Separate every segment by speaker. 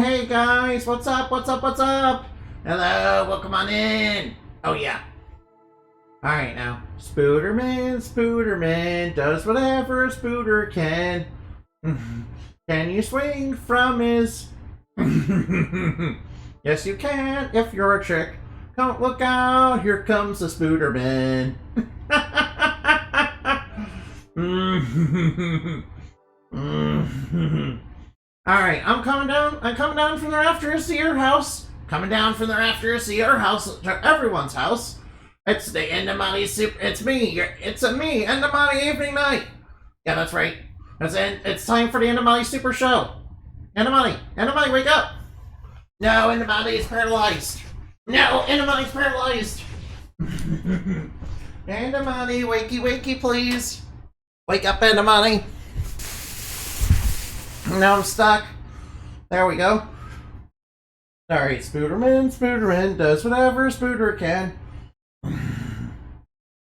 Speaker 1: hey guys, what's up, what's up, what's up? Hello, welcome on in. Oh yeah. Alright now, Spooderman does whatever a Spooder can. Can you swing from his... Yes you can, if you're a chick. Don't look out, here comes the Spooderman. Alright, I'm coming down from the rafters to your house. Coming down from the rafters to your house, to everyone's house. It's the Endemonic Super, it's me, it's a me, Endemonic Evening Night. Yeah, that's right. It's time for the Endemonic Super Show. Endemonic, wake up. No, Endemonic is paralyzed. No, Endemonic's paralyzed. Endemonic, wakey, please. Wake up, Endemonic. Now I'm stuck. There we go. Alright, Spooderman does whatever a Spooder can.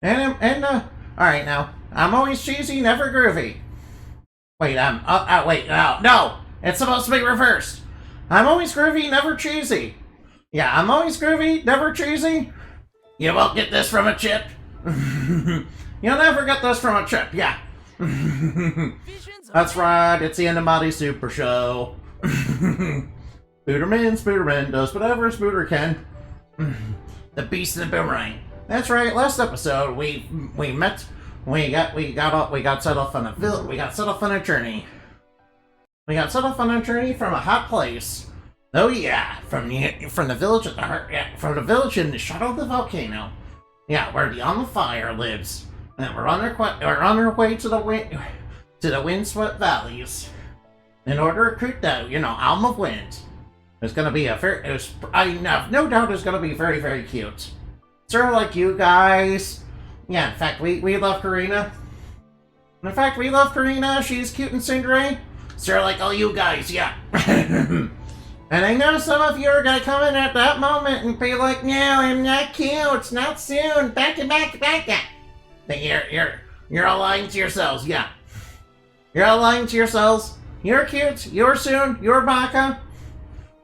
Speaker 1: Alright now. I'm always cheesy, never groovy. Wait, no! It's supposed to be reversed. I'm always groovy, never cheesy. Yeah, I'm always groovy, never cheesy. You won't get this from a chip. You'll never get this from a chip, yeah. That's right, it's the Endemonic Super Show. Spooderman does whatever a Spooder can. The Beast and the Boomerang. That's right, last episode we got set off on a journey. We got set off on a journey from a hot place. Oh yeah, from the village at the heart, yeah, from the village in the shadow of the volcano. Yeah, where the on fire lives. And we're on our way to the windswept valleys. In order to recruit the, Alm of Wind. It's gonna be I have no doubt it's gonna be very, very cute. Sort of like you guys. Yeah, in fact, we love Karina. She's cute and cindery. Sort of like all you guys, yeah. And I know some of you are gonna come in at that moment and be like, no, I'm not cute, not soon, back. You're all lying to yourselves, yeah. You're all lying to yourselves. You're cute, you're soon, you're Baka.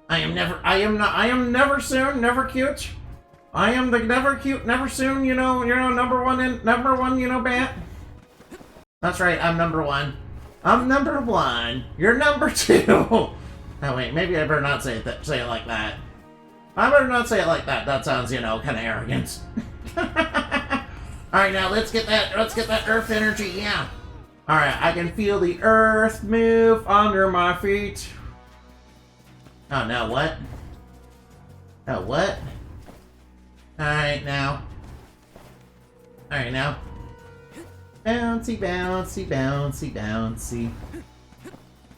Speaker 1: I am never soon, never cute. I am the never cute, never soon, number one, bat. That's right, I'm number one. I'm number one. You're number two. Oh wait, maybe I better not say it like that. I better not say it like that. That sounds, kind of arrogant. Alright, now let's get that earth energy, yeah. Alright, I can feel the earth move under my feet. Oh no, what? Oh, what? Alright now. Bouncy.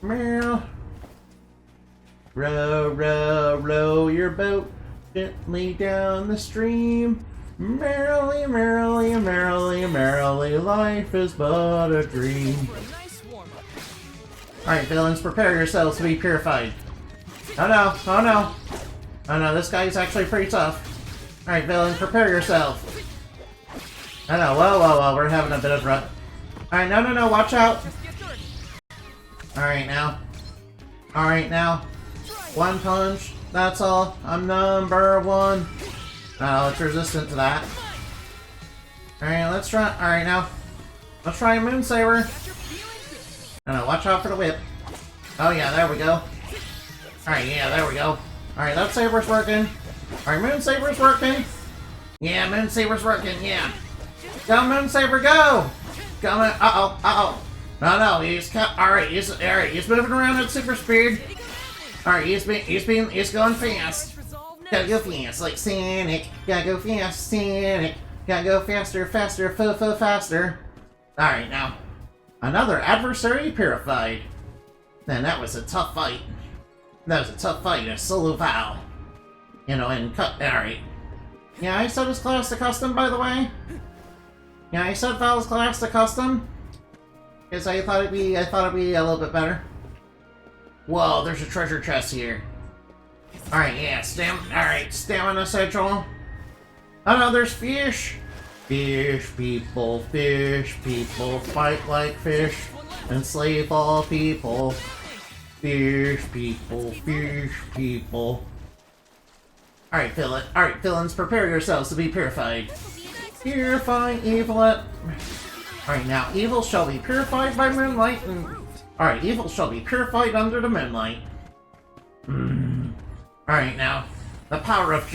Speaker 1: Meow. Row your boat gently down the stream. Merrily, life is but a dream. Alright, villains, prepare yourselves to be purified. Oh no, this guy's actually pretty tough. Alright, villain, prepare yourself. Oh no, whoa, we're having a bit of rut. Alright, no, watch out. Alright now. One punch, that's all. I'm number one. Oh, it's resistant to that. Alright, let's try. Alright now. Let's try a Moon Saber. No, watch out for the whip. Oh yeah, there we go. Alright, yeah, there we go. Alright, that Saber's working. Alright, Moon Saber's working. Yeah, Moon Saber's working, yeah. Go, Moon Saber, go! Go, uh-oh. No, he's moving around at super speed. Alright, he's going fast. Gotta go fast, like Sonic. Gotta go fast, Sonic. Gotta go faster, faster. Alright, now. Another adversary purified. Man, that was a tough fight. A solo Val. And cut. Alright. Yeah, I said his class to custom, by the way. Yeah, I said Val's class to custom. Because I thought it'd be a little bit better. Whoa, there's a treasure chest here. Alright, yeah, stamina central. Oh no, there's fish! Fish people, fight like fish, enslave all people. Fish people, fish people. Alright, villains, prepare yourselves to be purified. Purify evil. Alright, now, evil shall be purified by moonlight, and... Alright, evil shall be purified under the moonlight. Alright, now, the power of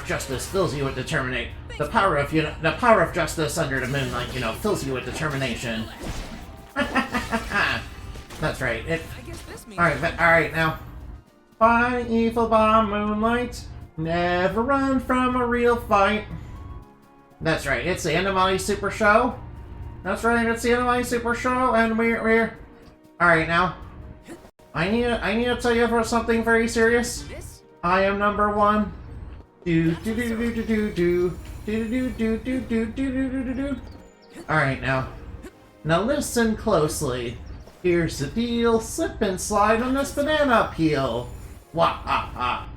Speaker 1: justice fills you with determination. The power of justice under the moonlight, fills you with determination. That's right. Alright, now. Fight evil by moonlight. Never run from a real fight. That's right, it's the Animati Super Show. That's right, it's the Animati Super Show, and we're... Alright, now. I need to tell you about something very serious. I am number one. Alright, now. Now listen closely. Here's the deal. Slip and slide on this banana peel. Wah ha ha.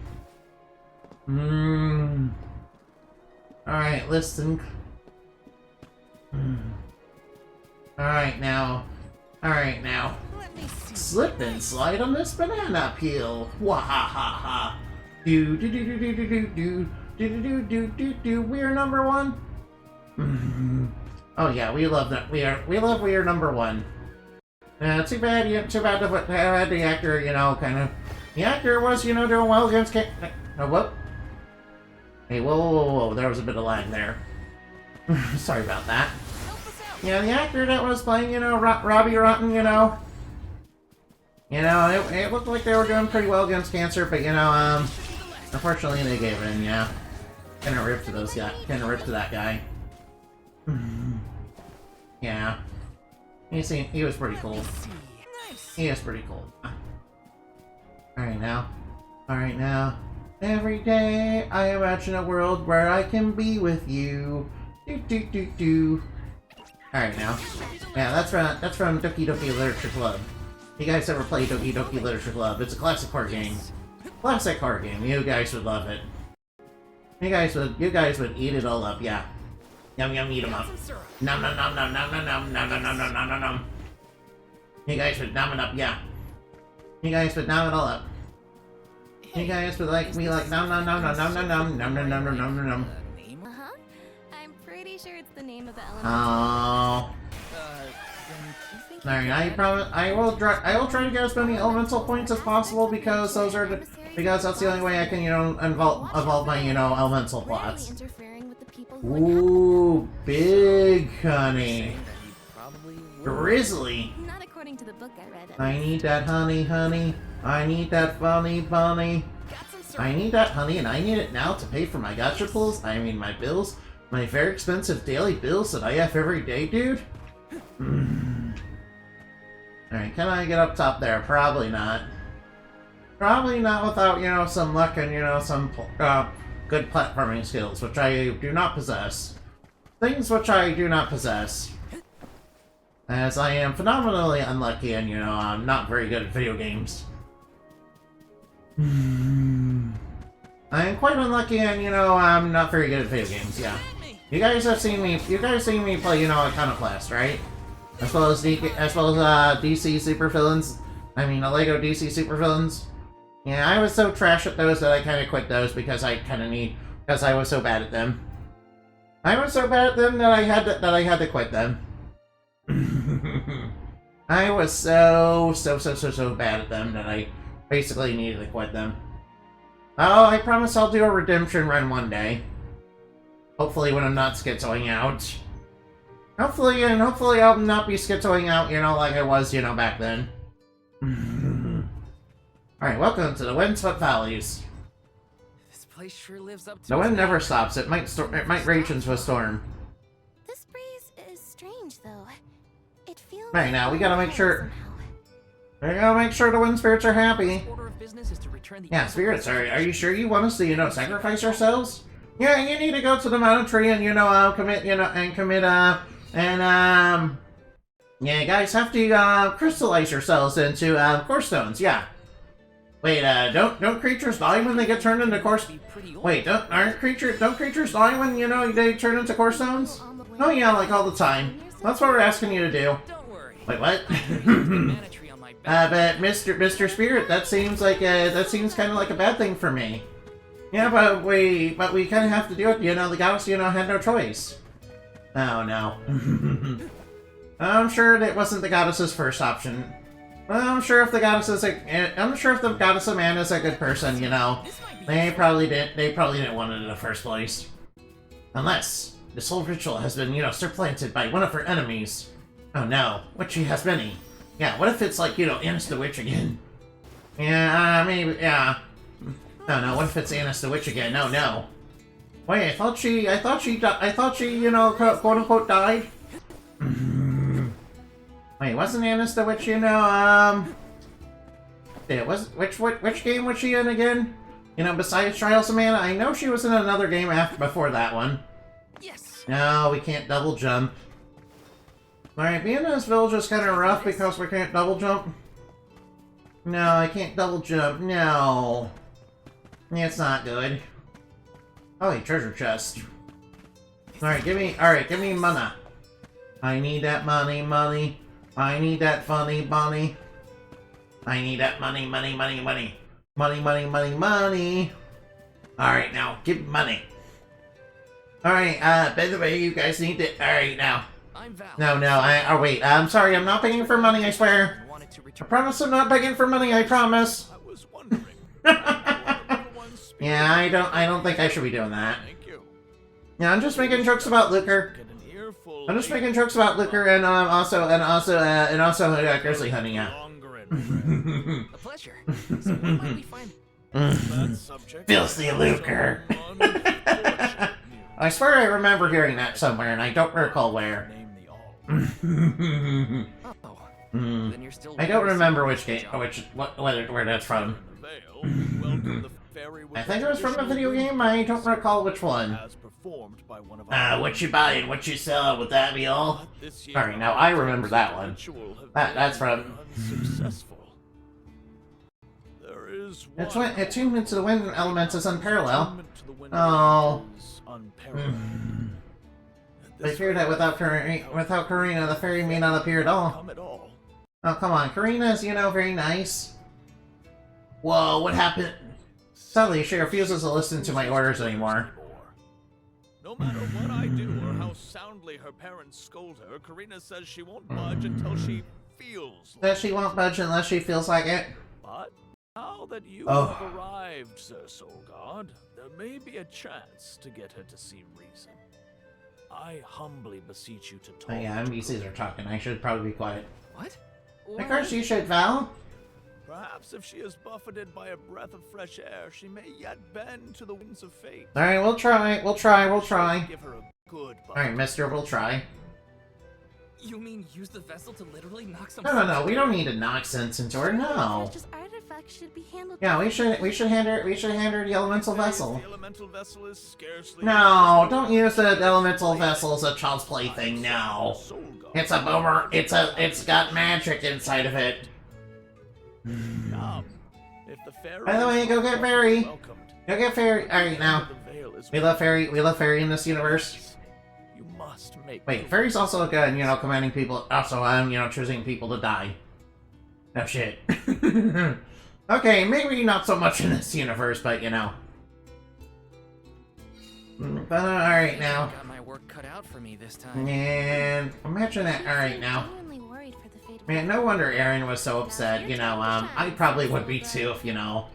Speaker 1: Alright, listen. Alright now. Slip and slide on this banana peel. Wah ha ha ha. Do do do do do do do do do do do do. We're number one. Oh yeah, we love that. We are number one. Too bad the actor, the actor was, doing well against oh, what? Hey, whoa, there was a bit of lag there. Sorry about that. Yeah, the actor that was playing, Robbie Rotten, it looked like they were doing pretty well against cancer, but, unfortunately they gave in, yeah. Kinda ripped to that guy. Yeah. He was pretty cool. He is pretty cool. Alright now. Every day I imagine a world where I can be with you. Alright now. Yeah, that's from Doki Doki Literature Club. You guys ever play Doki Doki Literature Club? It's a classic card game. Classic card game. You guys would love it. You guys would eat it all up, yeah. Yum yum, eat 'em up. Nom nom nom nom nom nom nom nom nom nom nom nom nom nom. You guys would nom it up, yeah. You guys would nom it all up. You guys would like nom nom nom nom nom nom nom nom nom nom nom nom nom.
Speaker 2: I'm pretty sure it's the name of the element.
Speaker 1: Oh. Alright, I will try to get as many elemental points as possible because that's the only way I can, evolve my, elemental plots. Ooh, big honey. Grizzly.
Speaker 2: Not according to the book I read.
Speaker 1: I need that honey. I need that bunny. I need that honey, and I need it now to pay for my gotcha pulls. I mean, my bills. My very expensive daily bills that I have every day, dude. Alright, can I get up top there? Probably not. Probably not without, some luck and, some good platforming skills, which I do not possess. Things which I do not possess. As I am phenomenally unlucky and, I'm not very good at video games. I am quite unlucky and, I'm not very good at video games, yeah. You guys seen me play, Iconoclast, right? As well as DC Supervillains. I mean, the Lego DC Supervillains. Yeah, I was so trash at those that I kind of quit those because I was so bad at them. I was so bad at them that I had to quit them. I was so bad at them that I basically needed to quit them. Oh, I promise I'll do a redemption run one day. Hopefully when I'm not schizoing out. Hopefully I'll not be schizoing out, like I was, back then. Alright, welcome to the Windswept Valleys.
Speaker 3: This place sure lives up to
Speaker 1: the wind never stops. It might rage into a storm.
Speaker 2: This breeze is strange, though. It feels.
Speaker 1: Right now, we gotta make sure. We gotta make sure the wind spirits are happy.
Speaker 3: order of business is to return the
Speaker 1: Yeah, spirits. Are you sure you want us to, sacrifice ourselves? Yeah, you need to go to the mountain tree and yeah, you guys have to crystallize yourselves into core stones. Yeah. Wait, don't creatures die when they get turned into core? Wait, don't creatures die when they turn into core stones? Oh yeah, like all the time. That's what we're asking you to do.
Speaker 3: Don't worry.
Speaker 1: Wait, what?
Speaker 3: Banana tree on my
Speaker 1: But Mr. Spirit, that seems like kind of like a bad thing for me. Yeah, but we kind of have to do it. You know, the goddess, you know, had no choice. Oh no. I'm sure that wasn't the goddess's first option. Well, I'm sure if the goddess of man is a good person, you know, they probably didn't want it in the first place. Unless this whole ritual has been, you know, supplanted by one of her enemies. Oh no, Witchy has many. Yeah, what if it's like, you know, Annis the Witch again? Yeah, maybe, yeah. Oh no, what if it's Annis the Witch again? No, no. Wait, I thought she, you know, quote unquote died? Wait, wasn't Annis the Witch, you know, which game was she in again? You know, besides Trials of Mana? I know she was in another game before that one.
Speaker 3: Yes.
Speaker 1: No, we can't double jump. Alright, being in this village is kind of rough because we can't double jump. No, I can't double jump. No. It's not good. Oh, a treasure chest. Alright, give me mana. I need that money. I need that funny bunny. I need that money. Money. Alright, now, give money. Alright, by the way, you guys need to... Alright, now. No, wait, I'm sorry, I'm not begging for money, I swear. I promise I'm not begging for money, I promise.
Speaker 4: I was wondering.
Speaker 1: Yeah, I don't think I should be doing that. Yeah, I'm just making jokes about liquor. I'm just making jokes about liquor and also grizzly hunting, yeah.
Speaker 3: A pleasure. So where might we find
Speaker 1: Filthy lucre. I swear I remember hearing that somewhere, and I don't recall where.
Speaker 3: Then you're still
Speaker 1: I don't remember which game, where that's from. I think it was from a video game. I don't recall which one. What you buy and what you sell, would that be all? Sorry, now I remember that one. That's from. Attunement to the wind elements is unparalleled. Oh. I fear that without Karina, the fairy may not appear at all. Oh, come on. Karina's, you know, very nice. Whoa, what happened? Suddenly, she refuses to listen to my orders anymore.
Speaker 4: No matter what I do or how soundly her parents scold her, Karina says she won't budge until she feels like
Speaker 1: That she won't budge unless she feels like it.
Speaker 4: But now that you have arrived, Sir Soul God, there may be a chance to get her to see reason. I humbly beseech you to talk.
Speaker 1: Oh yeah, NPCs are talking. I should probably be quiet.
Speaker 3: What?
Speaker 1: Of course you should, Val.
Speaker 4: Perhaps if she is buffeted by a breath of fresh air, she may yet bend to the winds of fate.
Speaker 1: Alright, we'll try. We'll try.
Speaker 4: Give her a good
Speaker 1: Alright, mister, we'll try.
Speaker 3: You mean use the vessel to literally knock some
Speaker 1: No, we don't need to knock sense into her, no.
Speaker 2: Such artifacts should be handled.
Speaker 1: Yeah, we should hand her the elemental vessel.
Speaker 4: The elemental vessel is scarcely.
Speaker 1: No, don't use the elemental vessel as a child's plaything, no. It's a boomer, it's got magic inside of it.
Speaker 4: If the fairy
Speaker 1: By the way, go get Fairy.
Speaker 4: welcomed,
Speaker 1: Go get Fairy. Alright, now.
Speaker 4: the veil is
Speaker 1: We love Fairy in this universe.
Speaker 4: You must make.
Speaker 1: Wait, Fairy's also good, you know, commanding people, also, you know, choosing people to die. Oh shit. Okay, maybe not so much in this universe, but you know. But alright now.
Speaker 3: Got my work cut out for me this time.
Speaker 1: And imagine that, alright now.
Speaker 2: Genuinely worried for the fate of
Speaker 1: Man, no wonder Aaron was so upset, you know, I probably would be too if, you know,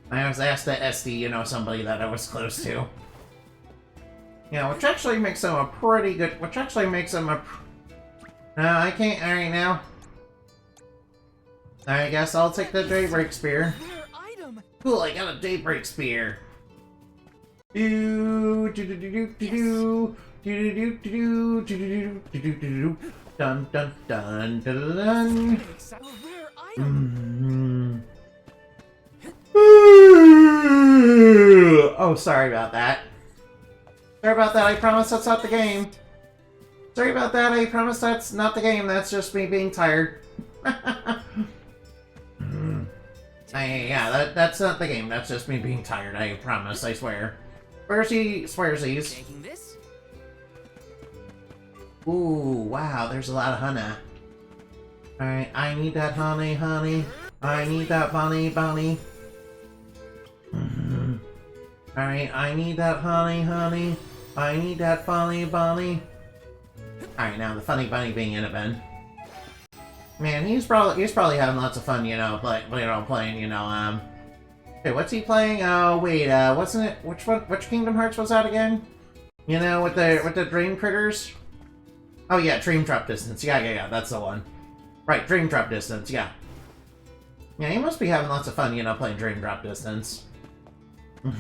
Speaker 1: I was asked to SD, you know, somebody that I was close to. Yeah, which actually makes him a pretty good, I can't, alright now. I guess I'll take the Daybreak Spear.
Speaker 3: Rare item.
Speaker 1: Cool, I got a Daybreak Spear. Dun dun dun dun dun.
Speaker 3: A rare item.
Speaker 1: Oh, sorry about that. Sorry about that, I promise that's not the game. Sorry about that, I promise that's not the game, that's just me being tired. Yeah, that's not the game, that's just me being tired, I promise, I swear. Swearsies.
Speaker 3: Taking this?
Speaker 1: Ooh, wow, there's a lot of Hana. Alright, I need that honey, honey. I need that bunny, bunny. Alright, I need that honey, honey. I need that funny bunny. Alright, now the funny bunny being in it, Ben. Man, he's probably having lots of fun, you know, playing, you know, Hey, what's he playing? Oh, wait, wasn't it? Which Kingdom Hearts was that again? You know, with the dream critters? Oh yeah, Dream Drop Distance. Yeah, that's the one. Right, Dream Drop Distance, yeah. Yeah, he must be having lots of fun, you know, playing Dream Drop Distance. I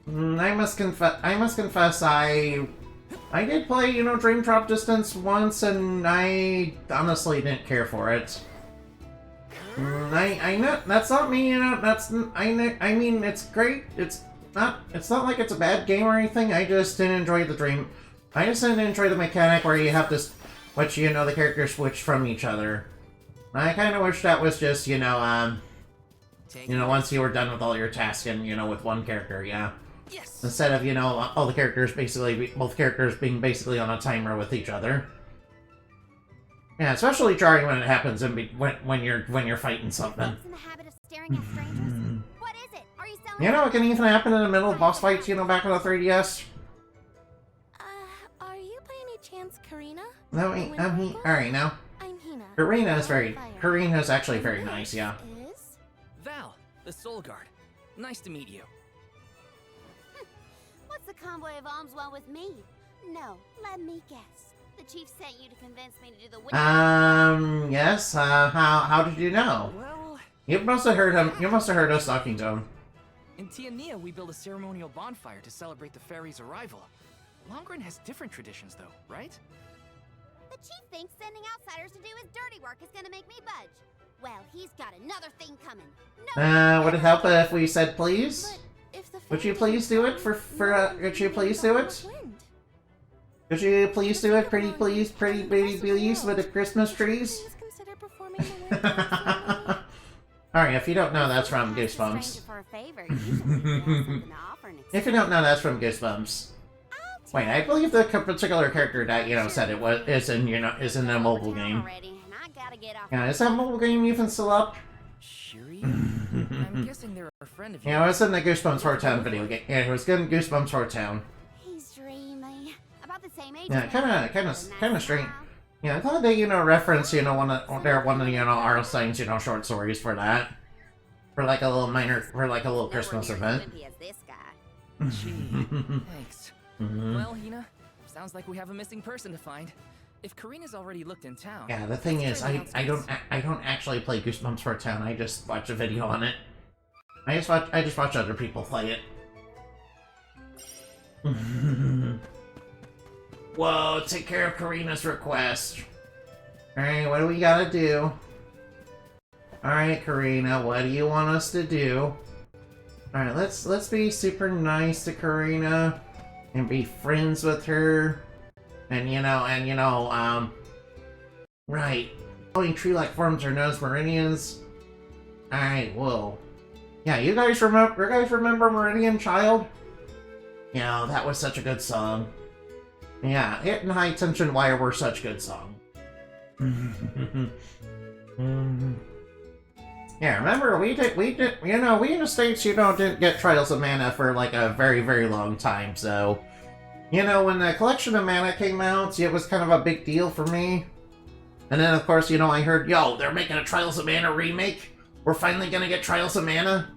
Speaker 1: must confess, I did play, you know, Dream Drop Distance once, and I honestly didn't care for it. I know that's not me, you know. I mean, it's great. It's not like it's a bad game or anything. I just didn't enjoy I just didn't enjoy the mechanic where you have to switch, you know, the characters switch from each other. I kind of wish that was just, you know, once you were done with all your tasks and, you know, with one character, yeah.
Speaker 3: Yes.
Speaker 1: Instead of, you know, all the characters both characters being basically on a timer with each other. Yeah, especially jarring when it happens when you're fighting something.
Speaker 2: In the habit of staring at strangers. What is it? Are you selling?
Speaker 1: You know, it can even happen in the middle of boss fights, you know, back on the 3DS.
Speaker 2: Are you by any chance Karina?
Speaker 1: No, alright now.
Speaker 2: I'm Hina.
Speaker 1: Karina's actually very nice, yeah.
Speaker 2: Is?
Speaker 3: Val, the Soul Guard. Nice to meet you.
Speaker 2: What's the convoy of alms want with me? No, let me guess. The chief sent you to convince me to do the witch.
Speaker 1: Yes. How did you know?
Speaker 3: Well,
Speaker 1: You must have heard him. You must have heard us talking to him.
Speaker 3: in Tiania, we build a ceremonial bonfire to celebrate the fairy's arrival. Longren has different traditions, though, right?
Speaker 2: The chief thinks sending outsiders to do his dirty work is gonna make me budge. Well, he's got another thing coming. No,
Speaker 1: Would it help if we said please?
Speaker 2: But if the
Speaker 1: Would you
Speaker 2: fairy
Speaker 1: please do it
Speaker 2: doesn't
Speaker 1: could you please do it?
Speaker 2: wind.
Speaker 1: Could you please do it, pretty please, with the Christmas trees?
Speaker 2: Please consider performing the wind dance ceremony.
Speaker 1: Alright, if you don't know, that's from
Speaker 2: Ask a
Speaker 1: Goosebumps.
Speaker 2: stranger for a favor, usually they have something to offer in
Speaker 1: If you don't know, that's from Goosebumps. Wait, I believe the particular character that, you know, said it is in the mobile game. Yeah, is that mobile game even still up?
Speaker 3: Shiri? I'm guessing they're a friend of yours.
Speaker 1: Yeah, it was in the Goosebumps 4 Town video game. Yeah, it was good in Goosebumps 4 Town.
Speaker 2: He's dreamy. About the same age.
Speaker 1: Yeah,
Speaker 2: as me.
Speaker 1: kinda strange. Yeah, I thought they, you know, reference, you know, one of you know, Arlstein's, you know, short stories for that. For like a little Christmas event.
Speaker 3: Gee, thanks. Well, Hina, sounds like we have a missing person to find. If Karina's already looked in town...
Speaker 1: Yeah, the thing is, I don't actually play Goosebumps 4 Town, I just watch a video on it. I just watch other people play it. Whoa, take care of Karina's request. Alright, what do we gotta do? Alright, Karina, what do you want us to do? Alright, let's be super nice to Karina and be friends with her. Right. Only tree-like forms are known as Meridians. Alright, whoa. Yeah, you guys remember Meridian Child? Yeah, that was such a good song. Yeah, It and High Tension Wire were such good song. Yeah, remember, we in the States, you know, didn't get Trials of Mana for, like, a very, very long time, so... You know, when the Collection of Mana came out, it was kind of a big deal for me. And then, of course, you know, I heard, yo, they're making a Trials of Mana remake? We're finally gonna get Trials of Mana?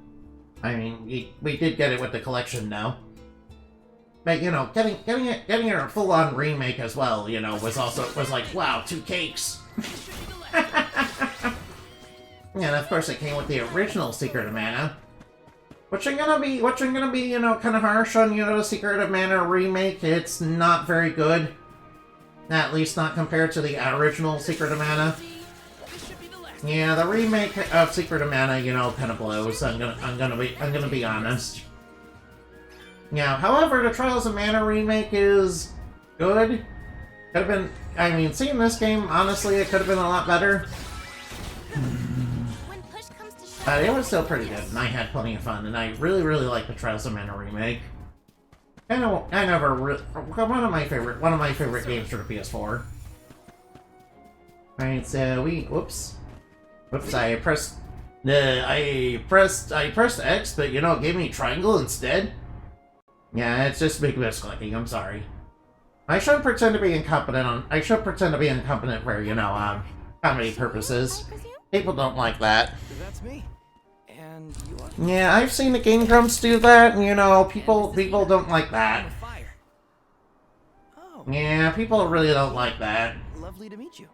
Speaker 1: I mean, we did get it with the collection now. But, you know, getting it a full-on remake as well, you know, was like, wow, 2 cakes. Yeah, and of course it came with the original Secret of Mana. Which I'm gonna be, you know, kind of harsh on, you know, the Secret of Mana remake. It's not very good. At least not compared to the original Secret of Mana. Yeah, the remake of Secret of Mana, you know, kind of blows. I'm gonna be honest. Yeah, however, the Trials of Mana remake is good. Could have been, I mean, seeing this game, honestly, it could have been a lot better. But it was still pretty good, and I had plenty of fun, and I really, really like the Trials of Mana remake. One of my favorite games for the PS4. Alright, so whoops, I pressed X, but it gave me triangle instead. Yeah, it's just big misclicking. I'm sorry. I should pretend to be incompetent for comedy purposes. People don't like that.
Speaker 3: That's me. And you are.
Speaker 1: Yeah, I've seen the Game Grumps do that, and people don't like that.
Speaker 3: Fire. Oh.
Speaker 1: Yeah, people really don't like that.
Speaker 3: Lovely to meet you.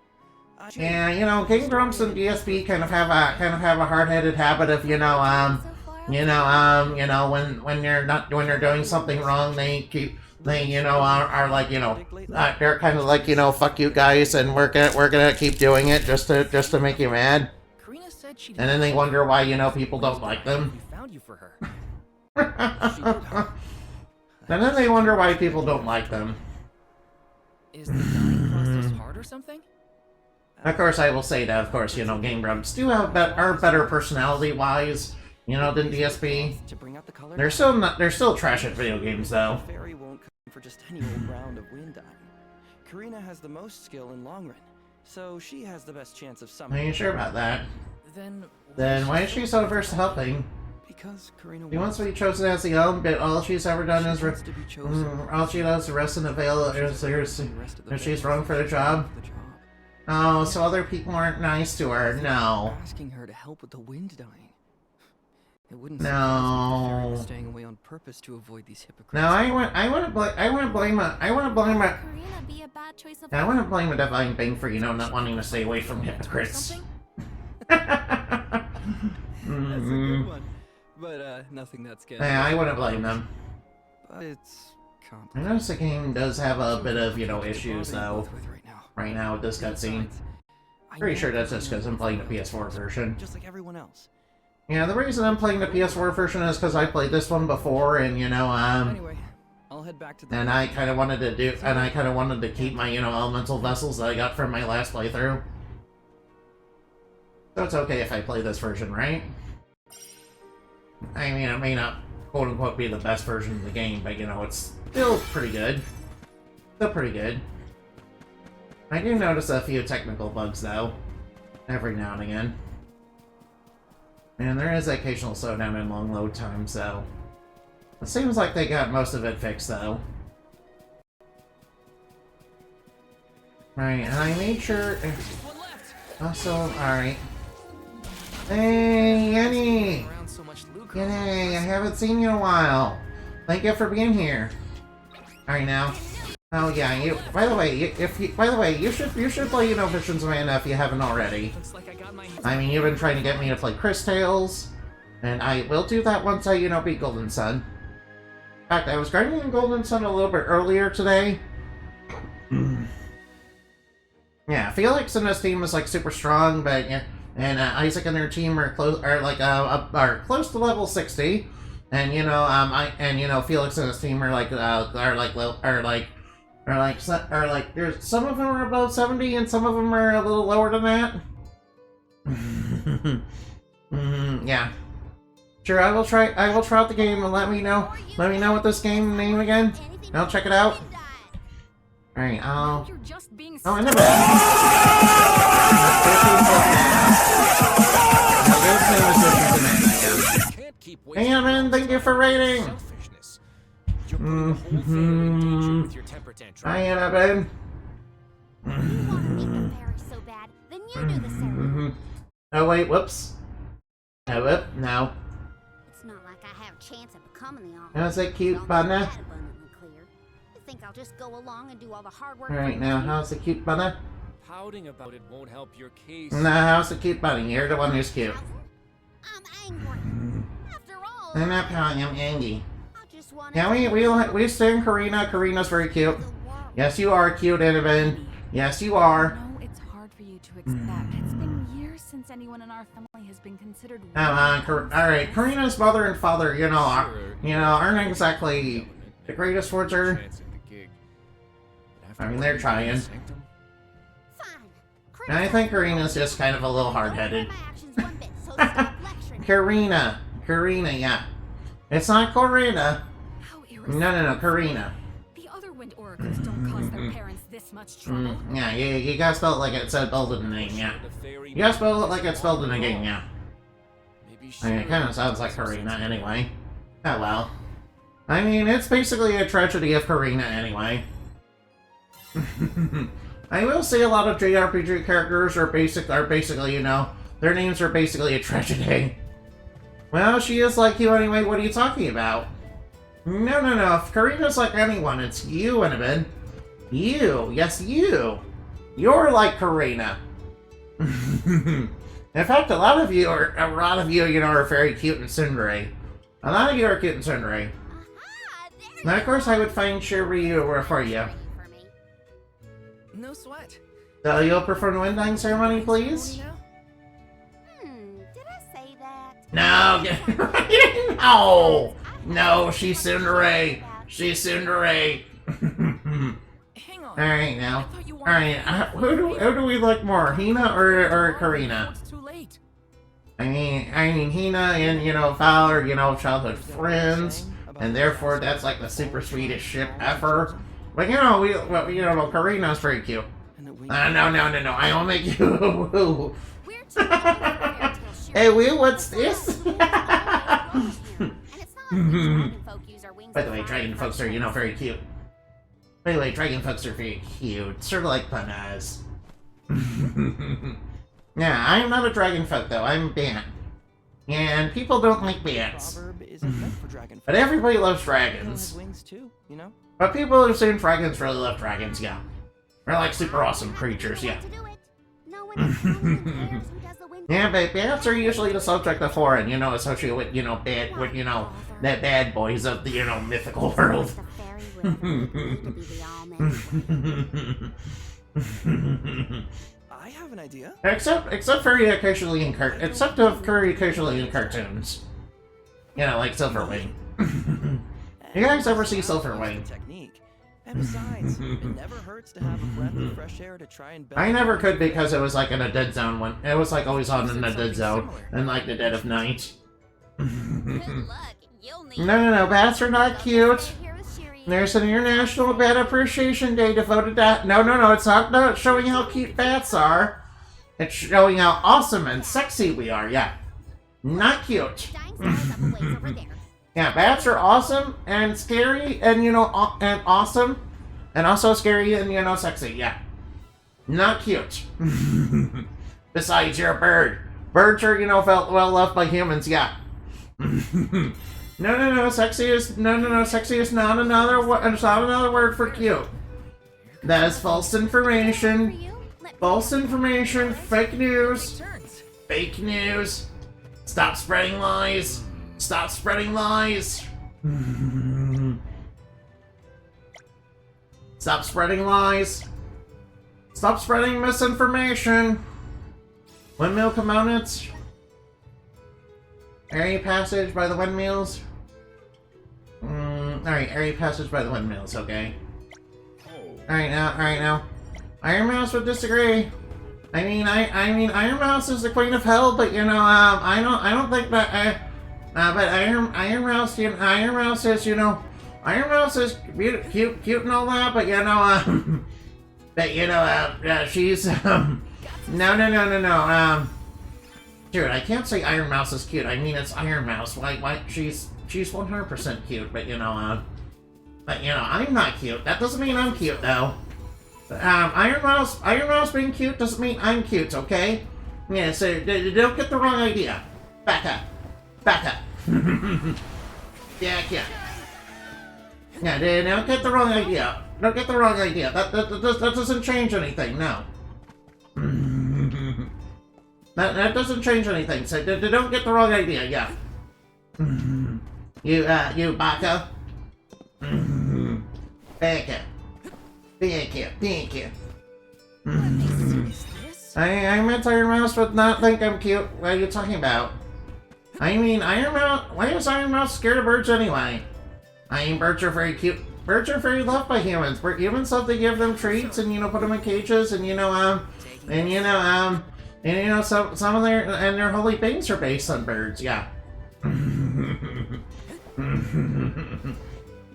Speaker 1: Yeah, Game Grumps and DSP kind of have a hard-headed habit of when you're doing something wrong, they're kind of like, fuck you guys, and we're gonna keep doing it just to make you mad.
Speaker 3: Karina said she'd
Speaker 1: And then they wonder why, people don't like them.
Speaker 3: We found you for her.
Speaker 1: And then they wonder why people don't like them.
Speaker 3: Is the dying process hard or something?
Speaker 1: Of course, I will say that, Game Grumps do are better personality-wise, than DSP.
Speaker 3: To bring out the color.
Speaker 1: They're still trash at video games, though.
Speaker 3: Fairy won't come for just any old round of wind dyeing. Karina has the most skill in long run, so she has the best chance of
Speaker 1: Are
Speaker 3: summoning.
Speaker 1: you sure about that?
Speaker 3: Then
Speaker 1: Why is she so averse to helping?
Speaker 3: because Karina
Speaker 1: She wants to be chosen as the elm, but all she's ever done is
Speaker 3: wants to be chosen.
Speaker 1: all she does is rest in the veil if she's wrong for the job.
Speaker 3: The job.
Speaker 1: Oh, so other people aren't nice to her. No.
Speaker 3: Asking her to help with the wind dyeing. It wouldn't
Speaker 1: No.
Speaker 3: surprise me if Fairy was staying away on purpose to avoid these hypocrites.
Speaker 1: No, I want to blame a Divine Being for not wanting to stay away from hypocrites.
Speaker 3: That's a good one. But nothing that's good.
Speaker 1: Yeah, I wouldn't blame them.
Speaker 3: But it's
Speaker 1: I
Speaker 3: complicated.
Speaker 1: notice the game does have a bit of issues though.
Speaker 3: Right
Speaker 1: Right now with this cutscene.
Speaker 3: Besides, I
Speaker 1: Pretty
Speaker 3: know
Speaker 1: sure that's
Speaker 3: Karina
Speaker 1: just because I'm playing the PS4 version.
Speaker 3: just like everyone else.
Speaker 1: Yeah, the reason I'm playing the PS4 version is because I played this one before, and
Speaker 3: Anyway, I'll head back to the.
Speaker 1: and I kind of wanted to keep my elemental vessels that I got from my last playthrough. So it's okay if I play this version, right? I mean, it may not quote unquote be the best version of the game, but it's still pretty good. Still pretty good. I do notice a few technical bugs though, every now and again. And there is occasional slowdown and long load time, so it seems like they got most of it fixed though. Right, and I made sure. Also, alright. Hey, Yenny! Yenny, I haven't seen you in a while. Thank you for being here. Alright now. Oh yeah, by the way, you should play Visions of Mana if you haven't already. I mean, you've been trying to get me to play Chris Tales, and I will do that once I, beat Golden Sun. In fact, I was grinding Golden Sun a little bit earlier today. Yeah, Felix and his team is super strong, but yeah, and Isaac and their team are close to level 60, and Felix and his team there's some of them are above 70 and some of them are a little lower than that. Yeah. Sure, I will try out the game and let me know what this game name again. I'll check it out. Alright, I never. Hey, Evan, thank you for rating. Hi, Evan.
Speaker 2: You want to meet the fairy so bad, then you do the ceremony.
Speaker 1: Oh wait, whoops. Oh, whoop, no.
Speaker 2: It's not like I have a chance of becoming the officer.
Speaker 1: How's that cute, partner?
Speaker 2: That abundantly clear. You think I'll just go along and do all the hard work?
Speaker 1: Alright, now, how's the cute bunny?
Speaker 5: Pouting about it won't help your case.
Speaker 1: No, how's the cute bunny? You're the one who's cute.
Speaker 2: I'm angry. After all,
Speaker 1: I'm not pouting, I'm angry.
Speaker 2: I just want
Speaker 1: Yeah, we stand Karina. Karina's very cute. Yes, you are cute, Evan. Yes, you are.
Speaker 6: No, it's hard for you to accept. It's been years since anyone in our family has been considered.
Speaker 1: Alright, Karina's mother and father, aren't exactly the greatest towards her. I mean, they're trying.
Speaker 2: Fine.
Speaker 1: And I think Karina's just kind of a little hard-headed.
Speaker 2: My actions one bit, so stop lecturing.
Speaker 1: Karina, yeah. It's not Corina.
Speaker 6: How
Speaker 1: No, Karina.
Speaker 6: The other wind oracles don't cause their parents this this much trouble.
Speaker 1: Yeah, you gotta spell it like it said spelled in the name, yeah. You gotta spell it like it's spelled in the game, yeah. I mean, it kind of sounds like Karina anyway. Oh well. I mean, it's basically a tragedy of Karina anyway. I will say a lot of JRPG characters are basically, you know, their names are basically a tragedy. Well, she is like you anyway, what are you talking about? No, if Karina's like anyone, it's you, Inabin. You, yes you. You're like Karina. In fact, a lot of you, you know, are very cute and tsundere. A lot of you are cute and tsundere. Now, of course, I would find Shiryu for you.
Speaker 3: No sweat.
Speaker 1: So you'll perform the Windang ceremony, please?
Speaker 2: Did I say that?
Speaker 1: No, no, no, she's tsundere. She's tsundere.
Speaker 3: Hang on.
Speaker 1: Alright now. Alright, who do we like more, Hina or Karina?
Speaker 3: It's too late.
Speaker 1: I mean Hina and, you know, Val are, you know, childhood friends, and therefore that's like the super sweetest ship ever. But you know, Karina's very cute. No, I don't make you woo. Hey, Woo, what's this? By the way, dragon folks are, you know, very cute. By the way, dragon folks are very cute. Sort of like Panaz. Yeah, I'm not a dragon folk though, I'm a bat. And people don't like bats. But everybody loves dragons.
Speaker 3: Wings too, you know?
Speaker 1: But people who say dragons really love dragons, yeah. They're like super awesome creatures, yeah. Yeah, but bats are usually the subject of foreign, you know, associated with, you know, that bad boys of the, you know, mythical world.
Speaker 3: I have an idea.
Speaker 1: Except very occasionally in cartoons. You know, like Silverwing. You guys ever see Silverwing?
Speaker 3: And besides, it never hurts to have a breath of fresh air to try and
Speaker 1: I never could because it was like in a dead zone one. It was like always on in a dead zone and like the dead of night. No, bats are not cute. There's an International Bat Appreciation Day devoted to... No, it's not showing how cute bats are. It's showing how awesome and sexy we are, yeah. Not cute. Yeah, bats are awesome and scary and, you know, and awesome. And also scary and, you know, sexy, yeah. Not cute. Besides, you're a bird. Birds are, you know, felt well loved by humans, yeah. No, sexy is not another word for cute. That is false information. False information, fake news. Fake news. Stop spreading lies. Stop spreading lies. Stop spreading lies. Stop spreading misinformation. Windmill components. Area passage by the windmills. Alright, area passage by the windmills, okay. Alright now. Iron Mouse would disagree. I mean Iron Mouse is the queen of hell, but you know, I don't think that but Iron Mouse is, you know, Iron Mouse is cute and all that, but you know, she's, no, dude, I can't say Iron Mouse is cute. I mean, it's Iron Mouse. Why, she's 100% cute, but you know, I'm not cute. That doesn't mean I'm cute, though. Iron Mouse being cute doesn't mean I'm cute, okay? Yeah, so don't get the wrong idea. Back up. Yeah. Yeah, don't get the wrong idea. Don't get the wrong idea. That doesn't change anything, no. That doesn't change anything, so don't get the wrong idea, yeah. You baka. Thank you. I meant Iron Mouse would not think I'm cute. What are you talking about? I mean, Iron Mouse... Why is Iron Mouse scared of birds anyway? I mean, birds are very cute. Birds are very loved by humans. Humans love to give them treats and, you know, put them in cages and, some of their holy things are based on birds, yeah.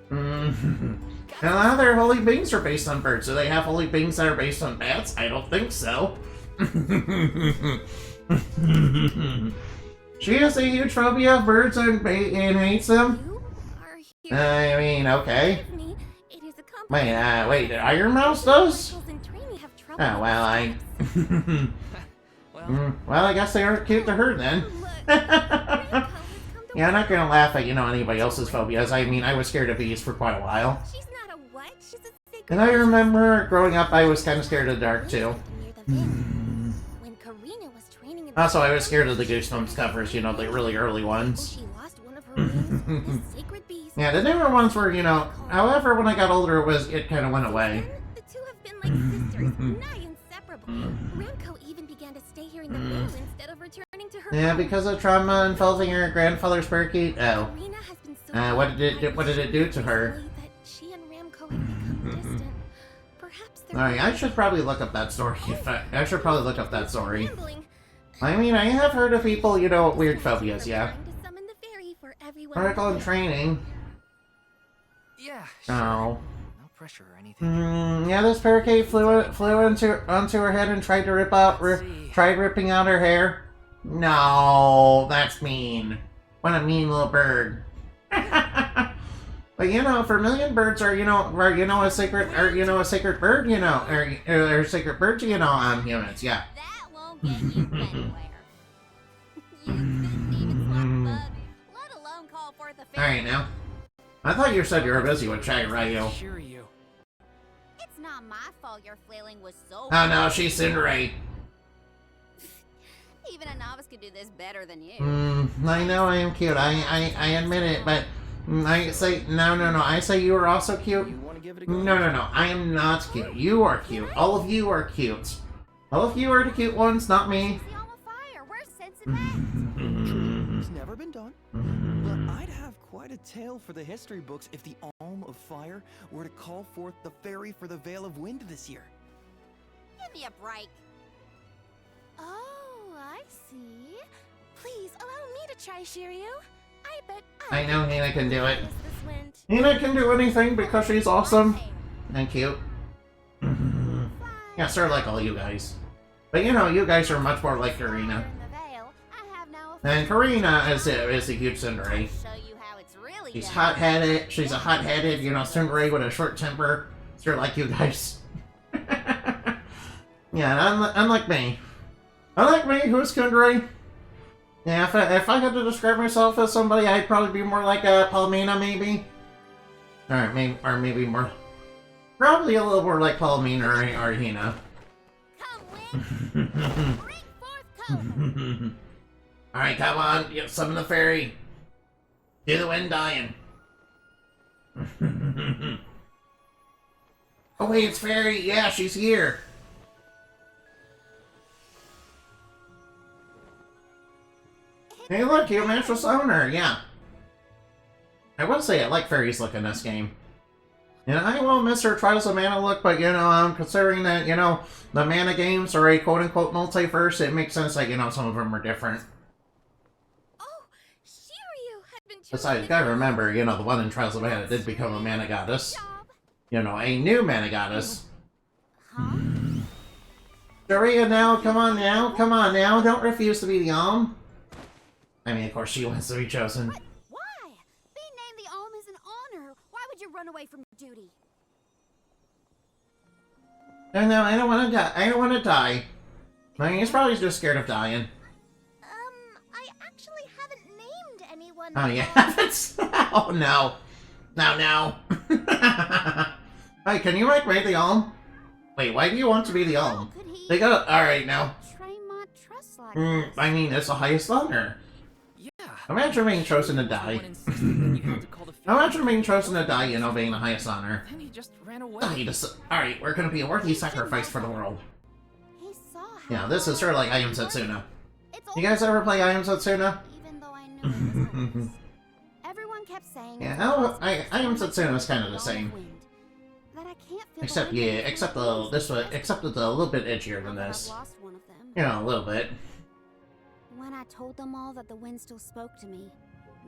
Speaker 1: And a lot of their holy beings are based on birds. Do they have holy beings that are based on bats? I don't think so. She has a huge phobia of birds and hates them.
Speaker 2: You are here.
Speaker 1: I mean, okay.
Speaker 2: Forgive me. It is a
Speaker 1: Wait, Iron Mouse does?
Speaker 2: Muscles and training have trouble
Speaker 1: Oh, well, I...
Speaker 3: Well,
Speaker 1: well, I guess they aren't cute to her then.
Speaker 2: Look, Rainbow has come to
Speaker 1: Yeah, I'm not gonna laugh at, anybody else's phobias. I mean, I was scared of bees for quite a while.
Speaker 2: She's not a what? She's a sacred.
Speaker 1: And I remember growing up, I was kind of scared of the dark, too.
Speaker 2: When Karina was training in the
Speaker 1: Also, I was scared of the Goosebumps covers, the really early ones.
Speaker 2: she lost one of her wings, the sacred beast.
Speaker 1: Yeah, the newer ones were, however, when I got older, it kind of went away.
Speaker 2: The two have been like sisters, nigh inseparable. Ramco even began to stay here in the vale instead of returning to her
Speaker 1: Yeah,
Speaker 2: home.
Speaker 1: because of trauma involving her grandfather's parakeet. Oh.
Speaker 2: Karina has been so
Speaker 1: What did it do to her?
Speaker 2: that she and Ramco have become distant. Perhaps they're
Speaker 1: Alright, I should probably look up that story. I should probably look up that story.
Speaker 2: rambling.
Speaker 1: I mean, I have heard of people, with weird phobias, yeah.
Speaker 2: Trying to summon the fairy for everyone.
Speaker 1: Article in training.
Speaker 3: yeah, sure.
Speaker 1: Oh.
Speaker 3: No pressure or anything.
Speaker 1: Yeah, this parakeet flew onto her head and tried to tried ripping out her hair. No, that's mean. What a mean little bird. But for a million birds are a sacred a sacred bird, or sacred bird to humans, yeah.
Speaker 2: That won't get you anywhere. You couldn't even slap a bug, let alone call forth a fairy.
Speaker 1: Alright now. I thought you said you were busy with Chai Radio.
Speaker 3: Sure you.
Speaker 2: It's not my fault your flailing was so.
Speaker 1: Oh no, she's Cinderay.
Speaker 2: Even a novice could do this better than you.
Speaker 1: I know I am cute. I admit it, but I say no. I say you are also cute.
Speaker 5: You want to give it a go?
Speaker 1: No. I am not cute. You are cute. All of you are cute. All of you are the cute ones, not me.
Speaker 2: The Alma Fire, where's Sense and
Speaker 5: It's never been done. But I'd have quite a tale for the history books if the Alm of Fire were to call forth the fairy for the Veil of Wind this year.
Speaker 2: Give me a break. Oh, I see. Please allow me to try Shiryu. I bet
Speaker 1: I know Hina can do it.
Speaker 2: miss this wind.
Speaker 1: Hina can do anything because she's awesome and cute. Yeah, sort of like all you guys. But you guys are much more like Karina.
Speaker 2: In the veil, I have now a
Speaker 1: And Karina is a huge Cinderay.
Speaker 2: show you how it's really
Speaker 1: She's
Speaker 2: done.
Speaker 1: hot-headed. She's a hot-headed, Cinderay with a short temper. Sort of like you guys. Yeah, unlike me. Unlike me, who's Kundry? Yeah, if I had to describe myself as somebody, I'd probably be more like Palomina, maybe. Or maybe more... Probably a little more like Palomina or Hina.
Speaker 2: Come, wind. Bring forth cold.
Speaker 1: Alright, come on. Summon the fairy. Do the wind dying. Oh wait, it's fairy. Yeah, she's here. Hey look, you managed to summon her, yeah. I will say I like fairies look in this game. And I will miss her Trials of Mana look, but considering that, the Mana games are a quote-unquote multiverse, it makes sense that, some of them are different.
Speaker 2: Oh, Shiryu had been chosen.
Speaker 1: Besides, you gotta remember, the one in Trials of Mana did become a Mana Goddess. A new Mana Goddess.
Speaker 2: Huh?
Speaker 1: Daria, now, come on now, don't refuse to be the Alm. I mean, of course, she wants to be chosen.
Speaker 2: What? Why? Being named the Alm is an honor. Why would you run away from duty?
Speaker 1: No, I don't want to die. I don't want to die. I mean, he's probably just scared of dying.
Speaker 2: I actually haven't named anyone.
Speaker 1: Oh, yeah, that's... Oh, no. No. Hey, can you make the Alm? Wait, why do you want to be the Alm?
Speaker 2: Could he
Speaker 1: They got... Alright, now.
Speaker 2: train my trust like this?
Speaker 1: I mean, it's the highest honor.
Speaker 3: Yeah.
Speaker 1: Imagine being chosen to die.
Speaker 3: Someone insisted that you had to call the
Speaker 1: Imagine being chosen to die, being the highest honor.
Speaker 3: Then he just ran away.
Speaker 1: Alright, we're gonna be a worthy sacrifice for the world.
Speaker 2: He saw how
Speaker 1: Yeah, this is sort of like I Am Setsuna.
Speaker 2: It's
Speaker 1: You guys ever play I Am Setsuna?
Speaker 2: even though I knew it was everyone kept saying
Speaker 1: Yeah, I Am Setsuna is kind of the same.
Speaker 2: That I can't feel
Speaker 1: Except,
Speaker 2: the wind
Speaker 1: yeah, except it's a little bit edgier than
Speaker 2: I've
Speaker 1: this.
Speaker 2: lost one of them.
Speaker 1: A little bit.
Speaker 2: When I told them all that the wind still spoke to me,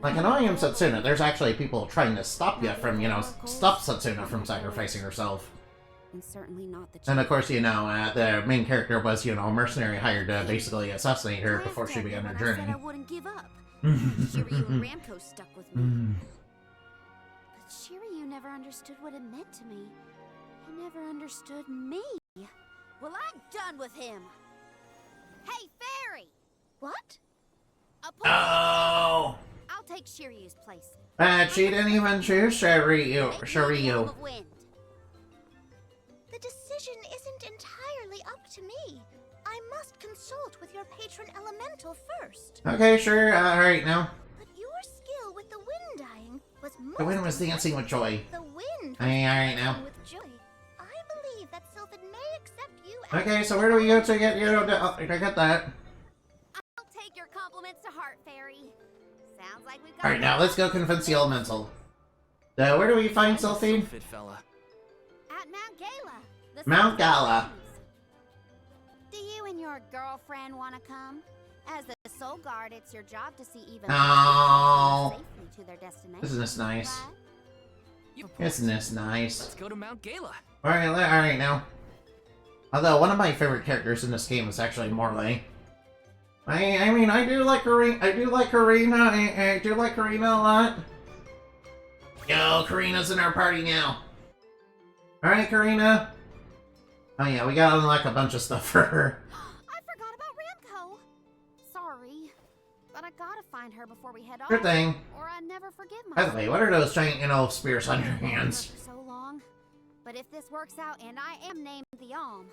Speaker 1: Like, in I Am Setsuna, there's actually people trying to stop you from, you know, stop Setsuna from sacrificing herself.
Speaker 2: And certainly not the
Speaker 1: And of course, you know, the main character was, you know, a mercenary hired to basically assassinate her before she began her
Speaker 2: I
Speaker 1: journey.
Speaker 2: said I wouldn't give up. Shiryu and Ramko stuck with me. But Shiryu never understood what it meant to me. He never understood me. Well, I'm done with him. Hey, Fairy! What?
Speaker 1: Oh!
Speaker 2: I'll take Shiryu's place.
Speaker 1: She didn't even choose Shiryu. Shiryu.
Speaker 2: Of wind. The decision isn't entirely up to me. I must consult with your patron elemental first.
Speaker 1: Okay, sure. Alright, now.
Speaker 2: But your skill with the wind dying was most
Speaker 1: The wind was dancing with joy.
Speaker 2: The wind
Speaker 1: Hey, alright, now.
Speaker 2: with joy. I believe that Sylphid may accept you
Speaker 1: Okay, so where do we go to get, you know, to get that?
Speaker 2: I'll take your compliments to heart, Fairy. Sounds like we've got
Speaker 1: Alright, now let's go convince the elemental. Where do we find Sylphid?
Speaker 3: Fit fella.
Speaker 2: at Mount Gala. The
Speaker 1: Mount
Speaker 2: Sylphid
Speaker 1: Gala.
Speaker 2: Mountains. Do you and your girlfriend want to come? As the Soul Guard, it's your job to see even
Speaker 1: Oh.
Speaker 2: safely to their destination.
Speaker 1: Isn't this nice?
Speaker 2: What?
Speaker 3: You
Speaker 1: Isn't this nice?
Speaker 3: Let's go to Mount Gala.
Speaker 1: Alright now. Although, one of my favorite characters in this game is actually Morley. I mean, I do like Karina. I do like Karina a lot. Yo, Karina's in our party now. Alright, Karina. Oh yeah, we gotta unlock a bunch of stuff for her.
Speaker 2: I forgot about Ramko. Sorry, but I gotta find her before we head off.
Speaker 1: Good thing.
Speaker 2: Or I never forgive
Speaker 1: By
Speaker 2: myself.
Speaker 1: the way, what are those giant, you know, spears on your
Speaker 2: I've known her
Speaker 1: hands?
Speaker 2: for so long, but if this works out and I am named the Alm,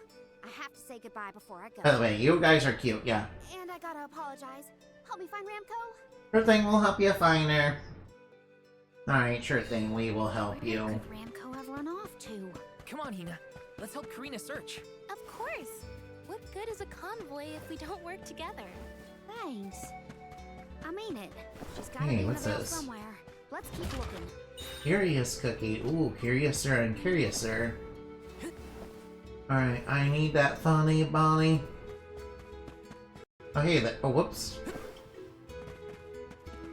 Speaker 2: I have to say goodbye before I go.
Speaker 1: By the way, you guys are cute, yeah.
Speaker 2: And I gotta apologize. Help me find Ramko.
Speaker 1: Sure thing, we'll help you find her. Alright, sure thing, we will help
Speaker 2: Where
Speaker 1: you.
Speaker 2: could Ramko have run off to?
Speaker 3: Come on, Hina. Let's help Karina search.
Speaker 7: Of course. What good is a convoy if we don't work together?
Speaker 2: Thanks. I mean it. She's gotta
Speaker 1: Hey,
Speaker 2: be in
Speaker 1: what's
Speaker 2: the veil
Speaker 1: this?
Speaker 2: somewhere. Let's keep looking.
Speaker 1: Curious cookie. Ooh, curiouser and curiouser. Alright, I need that funny Bonnie. Oh, hey, that. Oh, whoops.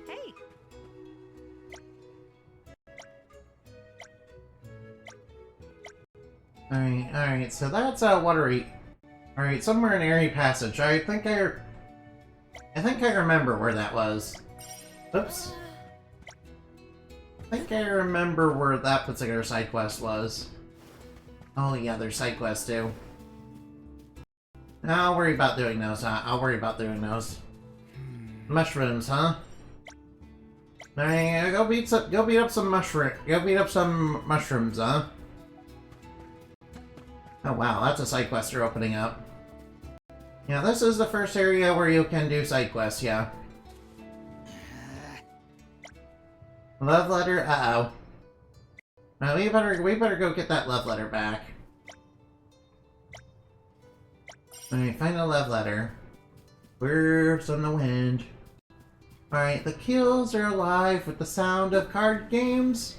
Speaker 7: Hey.
Speaker 1: Alright, so that's a watery. Alright, somewhere in Airy Passage. I think I remember where that was. Oops. I think I remember where that particular side quest was. Oh yeah, there's side quests too. I'll worry about doing those, huh? I'll worry about doing those. Mushrooms, huh? Alright, go beat up some mushrooms, huh? Oh wow, that's a side quest you're opening up. Yeah, this is the first area where you can do side quests, yeah. Love letter, uh-oh. Now we better go get that love letter back. Alright, find a love letter. Words on the wind. Alright, the kills are alive with the sound of card games.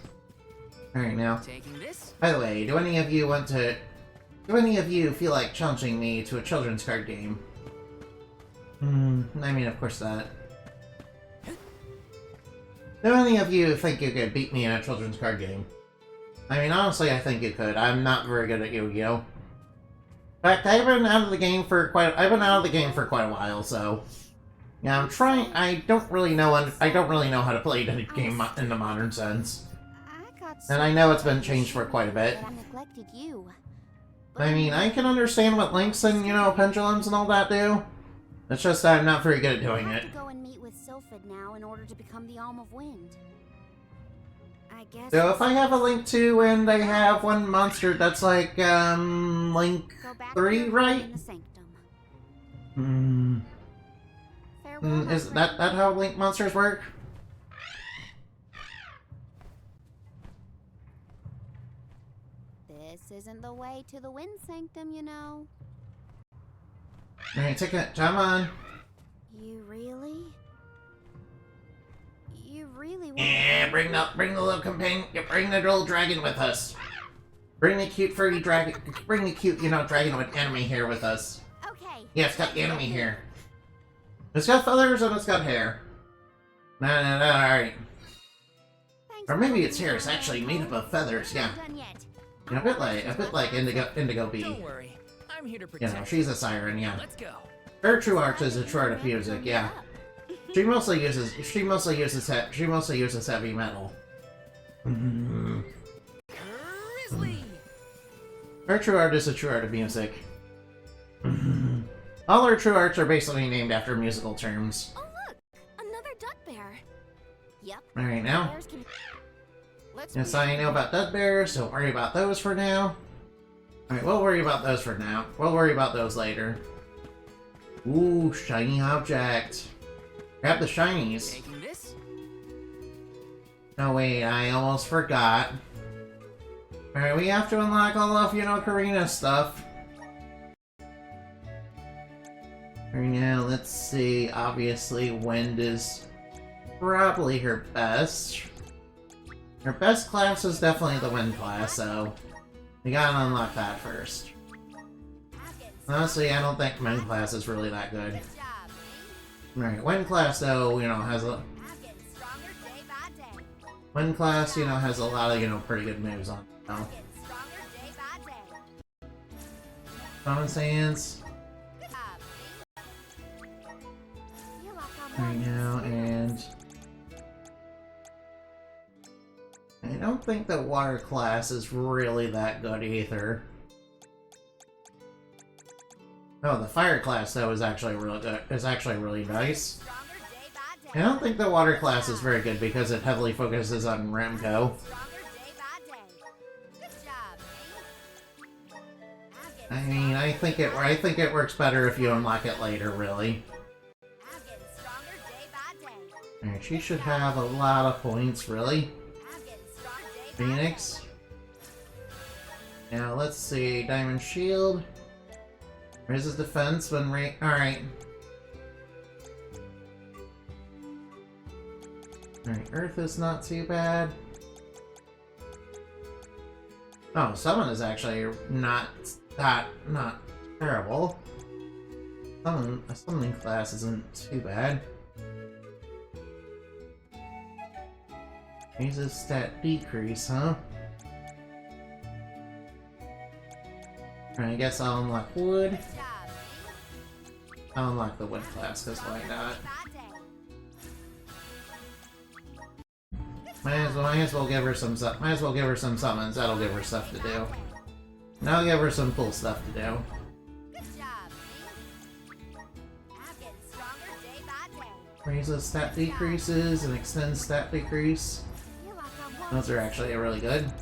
Speaker 1: Alright now.
Speaker 3: Taking this.
Speaker 1: By the way, do any of you feel like challenging me to a children's card game? I mean, of course not. Do any of you think you could beat me in a children's card game? I mean, honestly, I think you could. I'm not very good at Yu-Gi-Oh! In fact, I've been out of the game for quite a while, so yeah, I'm trying. I don't really know how to play the game in the modern sense.
Speaker 2: I got
Speaker 1: And I know it's been changed for quite a bit.
Speaker 2: that I neglected you.
Speaker 1: I mean, I can understand what links and, you know, pendulums and all that do. It's just that I'm not very good at doing
Speaker 2: I
Speaker 1: it.
Speaker 2: have to go and meet with Sylphid now in order to become the Alm of Wind. I guess.
Speaker 1: So if I have a link 2 and I have one monster that's like, link
Speaker 2: Go back
Speaker 1: 3,
Speaker 2: to your
Speaker 1: right?
Speaker 2: in the sanctum. Farewell, my
Speaker 1: Is
Speaker 2: friend.
Speaker 1: that how link monsters work?
Speaker 2: This isn't the way to the Wind Sanctum, you know.
Speaker 1: Alright, take it. Come on.
Speaker 2: You really? You really want
Speaker 1: Yeah, bring the little companion, bring the little dragon with us. Bring the cute furry dragon, bring the cute, you know, dragon with enemy here with us.
Speaker 2: Okay.
Speaker 1: Yeah, it's got the enemy here. It's got feathers and it's got hair. No, alright.
Speaker 2: Thanks
Speaker 1: Or
Speaker 2: for
Speaker 1: maybe it's
Speaker 2: helping
Speaker 1: here,
Speaker 2: me
Speaker 1: it's
Speaker 2: out,
Speaker 1: actually made up
Speaker 2: Rambo.
Speaker 1: of feathers, yeah.
Speaker 2: Not done yet.
Speaker 1: Yeah, a bit like Indigo
Speaker 3: Don't
Speaker 1: Bee.
Speaker 3: worry. I'm here to
Speaker 1: You
Speaker 3: protect
Speaker 1: know, she's a siren, yeah.
Speaker 3: Let's go.
Speaker 1: Her true art is a true art of music, yeah. She mostly uses heavy metal.
Speaker 3: Grizzly!
Speaker 1: Her true art is a true art of music. All her true arts are basically named after musical terms.
Speaker 2: Oh look, another duck bear. Yep.
Speaker 1: Alright now.
Speaker 2: Bears can... Let's
Speaker 1: Yes,
Speaker 2: be-
Speaker 1: I know about dead bears, don't worry about those for now. Alright, we'll worry about those for now. We'll worry about those later. Ooh, shiny object. Grab the shinies.
Speaker 3: Taking this?
Speaker 1: Oh wait, I almost forgot. Alright, we have to unlock all of, Karina's stuff. Right now, let's see. Obviously, Wind is probably her best. Her best class is definitely the Wind class, so we gotta unlock that first. Honestly, I don't think Wind class is really that good.
Speaker 2: Good job.
Speaker 1: Alright, Wind class, though, has a...
Speaker 2: I'm getting stronger day by day.
Speaker 1: Wind class, has a lot of, pretty good moves on it.
Speaker 2: I'm
Speaker 1: So.
Speaker 2: getting stronger day by day.
Speaker 1: Common Sans
Speaker 2: Good job. Feel like I'm
Speaker 1: right
Speaker 2: one
Speaker 1: now,
Speaker 2: with the
Speaker 1: and... I don't think the Water class is really that good either. Oh, the Fire class, though, is actually really good. Is actually really nice.
Speaker 2: stronger day by day.
Speaker 1: I don't think the Water class is very good because it heavily focuses on Remco.
Speaker 2: Stronger day by day. Good job. I'm getting
Speaker 1: I mean, I think it works better if you unlock it later, really.
Speaker 2: I'm getting stronger day by day.
Speaker 1: Alright, she should have a lot of points, really.
Speaker 2: I'm getting stronger day by day.
Speaker 1: Phoenix. Now, let's see. Diamond Shield. Raises defense when Alright. Alright, Earth is not too bad. Oh, Summon is actually not terrible. A summoning class isn't too bad. Raises stat decrease, huh? Alright, I guess I'll unlock Wood.
Speaker 2: Good job.
Speaker 1: I'll unlock the Wood class, because why not? Might as well give her some summons. That'll give her stuff to do. And I'll give her some cool stuff to do.
Speaker 2: Good job. I'm getting stronger day by day.
Speaker 1: Raises stat decreases and extends stat decrease.
Speaker 2: Feel like I'm one
Speaker 1: Those are actually really good.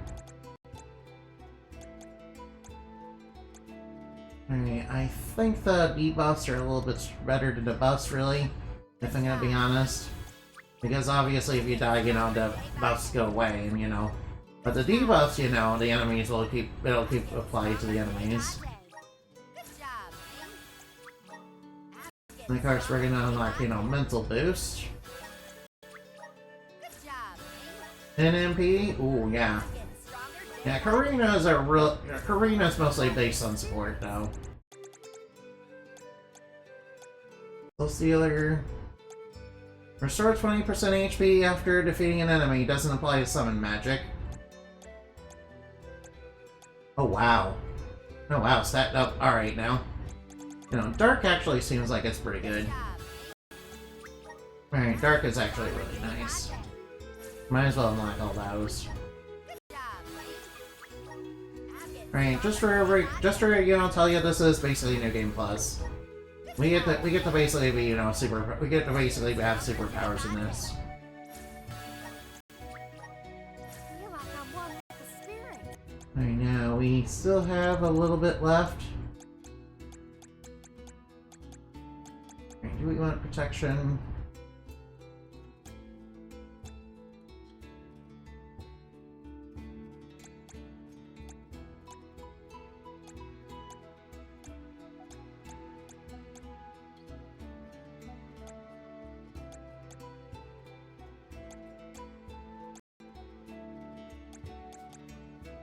Speaker 1: Alright, I think the debuffs are a little bit better than the buffs, really. If I'm gonna be honest. Because obviously if you die, the buffs go away, and But the debuffs, the enemies it'll keep applied to the enemies.
Speaker 2: Good job.
Speaker 1: And of course we're gonna unlock, mental boost.
Speaker 2: Good job.
Speaker 1: NMP? Ooh, yeah.
Speaker 2: Getting stronger day
Speaker 1: Yeah, Karina's mostly based on support, though. Soul Stealer. Restore 20% HP after defeating an enemy. Doesn't apply to summon magic. Oh, wow. Oh, wow. Stat up. Alright, now. Dark actually seems like it's pretty good. Alright, Dark is actually really nice. Might as well unlock all those. Right, just for tell you this is basically New Game Plus. We get to basically be, we get to basically have superpowers in this.
Speaker 2: Feel like I'm one with the spirit.
Speaker 1: Right now, we still have a little bit left. Right, do we want protection?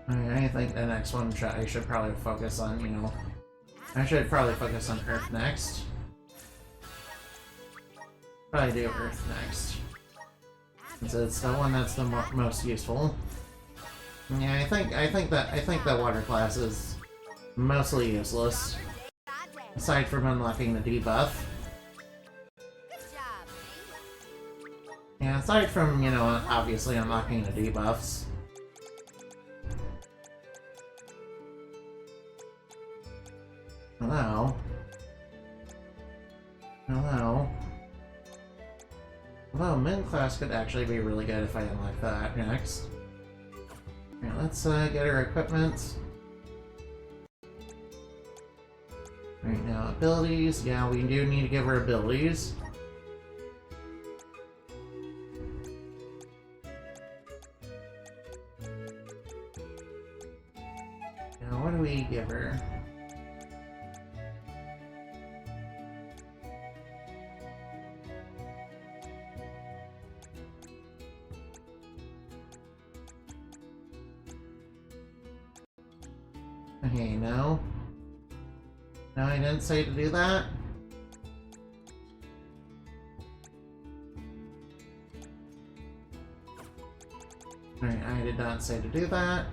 Speaker 1: I think the next one I should probably focus on, I should probably focus on Earth next. Probably do Earth next. Since it's the one that's the most useful. Yeah, I think that water class is mostly useless. Aside from unlocking the debuff.
Speaker 2: Good job,
Speaker 1: Yeah, aside from, you know, obviously unlocking the debuffs. Hello? Hello? Although Min class could actually be really good if I unlock that next. Alright, let's get her equipment. Right now, abilities. Yeah, we do need to give her abilities. Now, what do we give her? Okay, no. No, I didn't say to do that. Alright, I did not say to do that.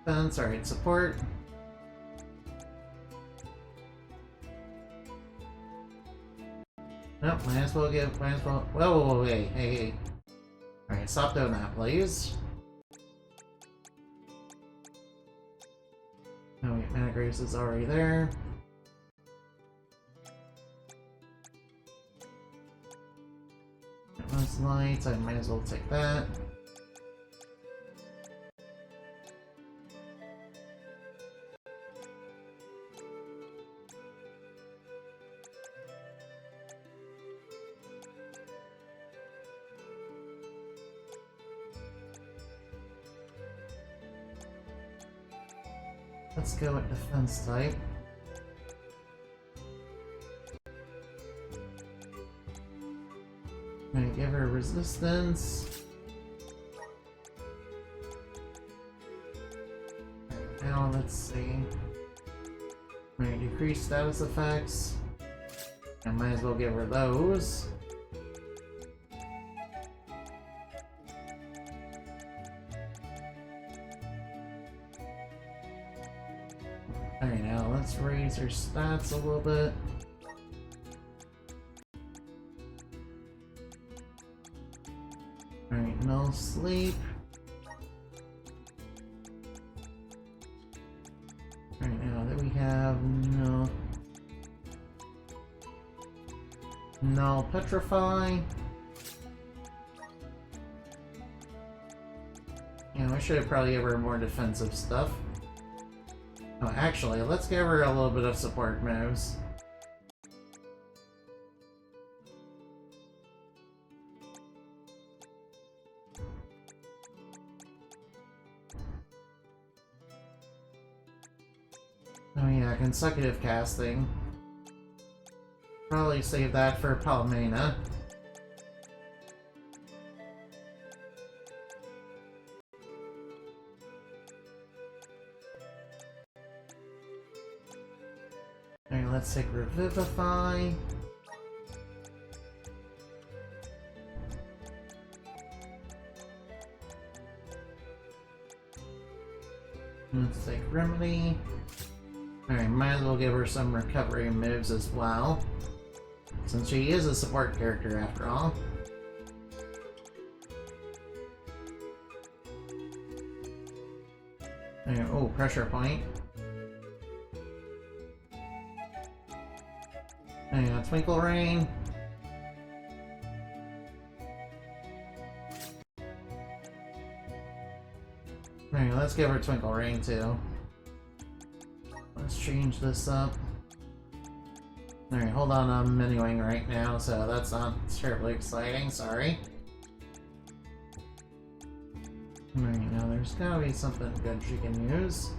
Speaker 1: Defense, alright, support. Nope, might as well. Whoa, hey. Alright, stop doing that, please. Oh wait, Mana Grace is already there. That was light, I might as well take that. Let's go with defense type. I'm gonna give her resistance. Now let's see. I'm gonna decrease status effects. I might as well give her those. Alright, now let's raise her stats a little bit. Alright, no sleep. Alright, now that we have no petrify. Yeah, we should have probably give her more defensive stuff. Oh, actually, let's give her a little bit of support moves. Oh yeah, consecutive casting. Probably save that for Palmena. Alright, let's take Revivify. Let's take Remedy. Alright, might as well give her some recovery moves as well. Since she is a support character after all. Alright, oh, pressure point. Alright, Twinkle Rain. Alright, let's give her Twinkle Rain too. Let's change this up. Alright, hold on, I'm menuing right now, so that's not terribly exciting, sorry. Alright, now there's gotta be something good she can use.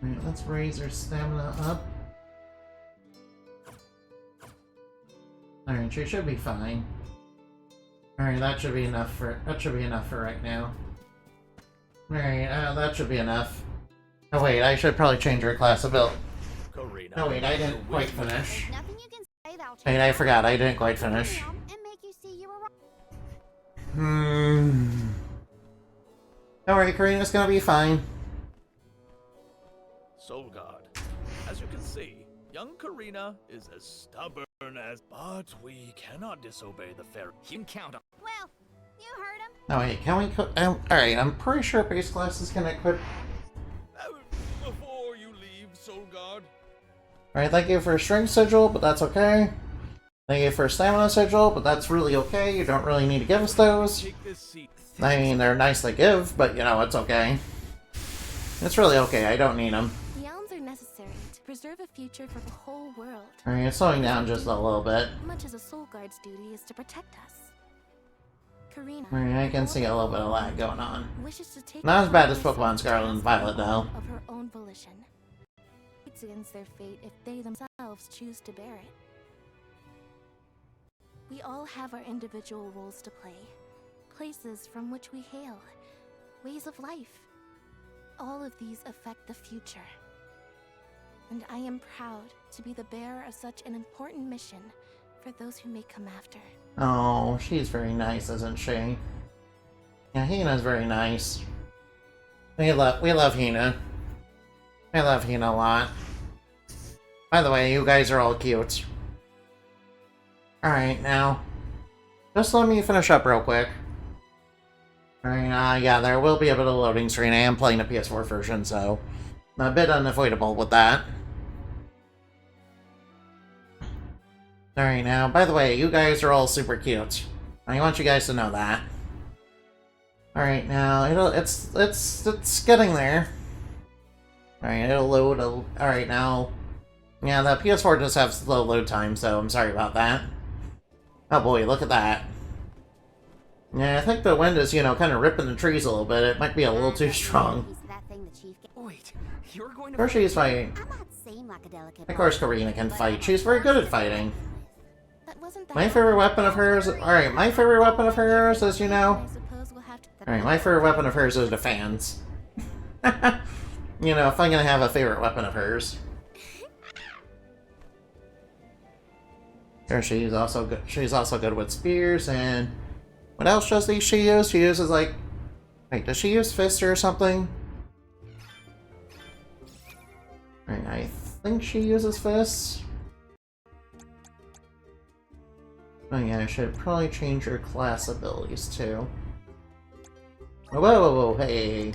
Speaker 1: Alright, let's raise her stamina up. Alright, she should be fine. Alright, that should be enough for right now. Alright, that should be enough. Oh wait, I should probably change her class ability.
Speaker 4: Karina,
Speaker 1: No wait, I didn't quite finish.
Speaker 2: There's nothing you can say that'll
Speaker 1: Wait, I forgot, I didn't quite finish.
Speaker 2: and make you see you were wrong.
Speaker 1: Don't worry, Karina's gonna be fine.
Speaker 4: Soul God, as you can see, young Karina is as stubborn as... But we cannot disobey the fairy.
Speaker 3: You can count on.
Speaker 2: Well, you heard him.
Speaker 1: Oh wait, can we alright, I'm pretty sure base classes can equip...
Speaker 4: Before you leave, Soul God.
Speaker 1: Alright, thank you for Strength Sigil, but that's okay. Thank you for Stamina Sigil, but that's really okay. You don't really need to give us those.
Speaker 4: Take this seat.
Speaker 1: I mean, they're nice to give, but you know, it's okay. It's really okay, I don't need them.
Speaker 7: The elms are necessary to preserve a future for the whole world.
Speaker 1: Alright, it's slowing down just a little bit.
Speaker 7: Much as a soul guard's duty is to protect us. Karina.
Speaker 1: Alright, I can see a little bit of lag going on.
Speaker 7: Wishes to take
Speaker 1: Not as bad as
Speaker 7: upon
Speaker 1: Pokemon
Speaker 7: herself
Speaker 1: Scarlet and
Speaker 7: the task
Speaker 1: Violet, though.
Speaker 7: Of her own volition. It's against their fate if they themselves choose to bear it. We all have our individual roles to play. Places from which we hail. Ways of life. All of these affect the future. And I am proud to be the bearer of such an important mission for those who may come after.
Speaker 1: Oh, she's very nice, isn't she? Yeah, Hina's very nice. We love Hina. I love Hina a lot. By the way, you guys are all cute. Alright, now, just let me finish up real quick. Alright, yeah, there will be a bit of a loading screen. I am playing a PS4 version, so a bit unavoidable with that. Alright, now, by the way, you guys are all super cute. I want you guys to know that. Alright, now, it's getting there. Alright, it'll load. Alright, now, yeah, the PS4 does have slow load time, so I'm sorry about that. Oh boy, look at that. Yeah, I think the wind is, you know, kind of ripping the trees a little bit. It might be a little too strong.
Speaker 2: Piece of that thing the chief gave-
Speaker 3: Wait, you're going
Speaker 1: Of
Speaker 3: to.
Speaker 1: course she's fighting.
Speaker 2: I'm not saying like a delicate.
Speaker 1: Of course
Speaker 2: ball,
Speaker 1: Karina can
Speaker 2: but
Speaker 1: fight.
Speaker 2: I'm
Speaker 1: She's very good at fighting.
Speaker 7: That wasn't that
Speaker 1: My favorite weapon of hers... Alright, my favorite weapon of hers, as you know...
Speaker 7: I suppose we'll have to.
Speaker 1: Alright, my favorite weapon of hers is the fans. You know, if I'm gonna have a favorite weapon of hers. There, she's also good with spears, and... What else does she use? She uses, like... Wait, does she use fists or something? Alright, I think she uses fists. Oh yeah, I should probably change her class abilities, too. Whoa, whoa, whoa, hey.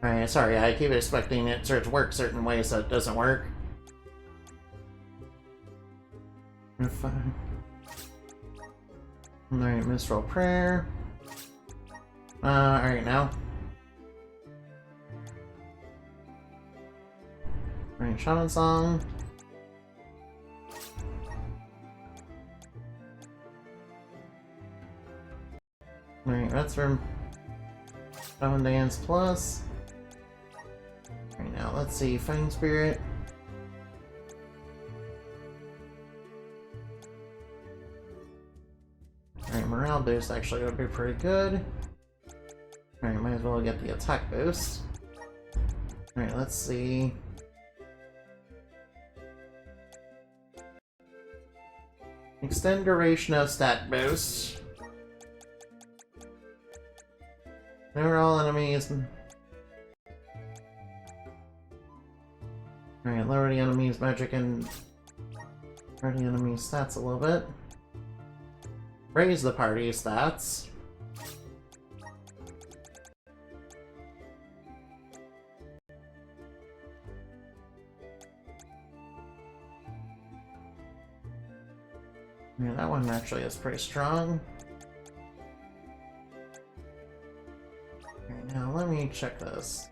Speaker 1: Alright, sorry, I keep expecting it to work certain ways, so it doesn't work. Fine. Alright, Mistral Prayer. Alright, now. Alright, Shaman Song. Alright, that's from Shaman Dance Plus. Alright, now let's see, Fighting Spirit. Alright, morale boost actually would be pretty good. Alright, might as well get the attack boost. Alright, let's see. Extend duration of stat boost. Never all enemies. Alright, lower the enemy's magic and lower the enemy's stats a little bit. Raise the party stats. Yeah, that one actually is pretty strong. Okay, now let me check this.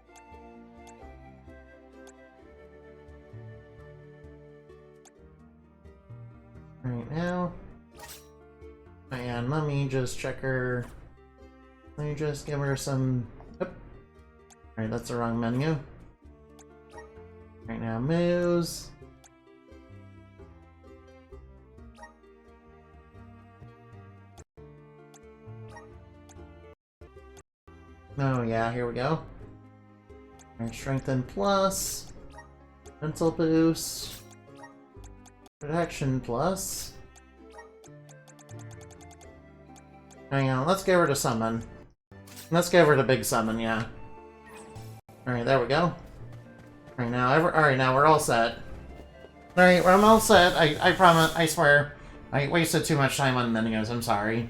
Speaker 1: Right now. And let me just check her. Let me just give her some. Oop. Alright, that's the wrong menu. Right now, moves. Oh yeah, here we go. Alright, strengthen plus. Mental boost. Protection plus. Hang on, let's give her to summon. Let's give her to big summon, yeah. Alright, there we go. Alright, now we're all set. Alright, I'm all set. I promise, I swear. I wasted too much time on menus, I'm sorry.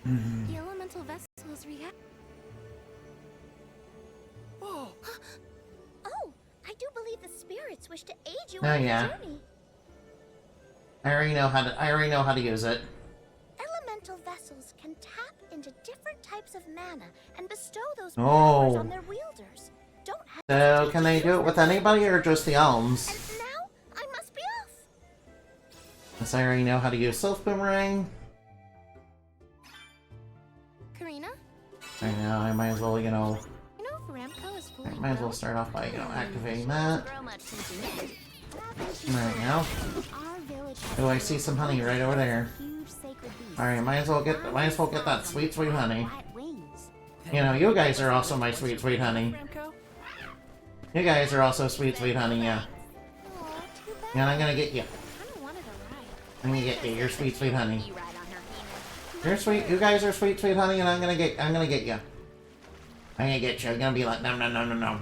Speaker 7: The elemental vessels react.
Speaker 3: Whoa!
Speaker 2: Oh, I do believe the spirits wish to aid you
Speaker 1: Oh,
Speaker 2: on
Speaker 1: yeah.
Speaker 2: your journey.
Speaker 1: I already know how to use it.
Speaker 2: Elemental vessels can tap into different types of mana and bestow those
Speaker 1: Oh.
Speaker 2: powers on their wielders. Don't have
Speaker 1: So, can they do it with anybody or just the elms?
Speaker 2: And now I must be off.
Speaker 1: Yes, I already know how to use Self Boomerang.
Speaker 7: Karina,
Speaker 1: I know, I might as well,
Speaker 7: you know if Ramco is fully
Speaker 1: I might as well
Speaker 7: grown?
Speaker 1: start off by, activating that.
Speaker 2: Grow much since you met.
Speaker 1: Right now.
Speaker 2: Our village
Speaker 1: Oh, I see some honey right over there.
Speaker 2: huge sacred beast.
Speaker 1: Alright, might as well get that sweet, sweet honey.
Speaker 2: Quiet wings.
Speaker 1: You know, you guys are also my sweet, sweet honey.
Speaker 3: Ramco?
Speaker 1: You guys are also sweet, sweet honey, yeah.
Speaker 7: Aw, too bad.
Speaker 1: And I'm gonna get you.
Speaker 7: I kinda wanted a ride.
Speaker 1: I'm gonna get you. You're sweet, sweet honey.
Speaker 2: You ride on her Hina.
Speaker 1: You're sweet. You guys are sweet, sweet honey, and I'm gonna get you. I'm gonna get you. I'm gonna be like, no, no, no, no, no.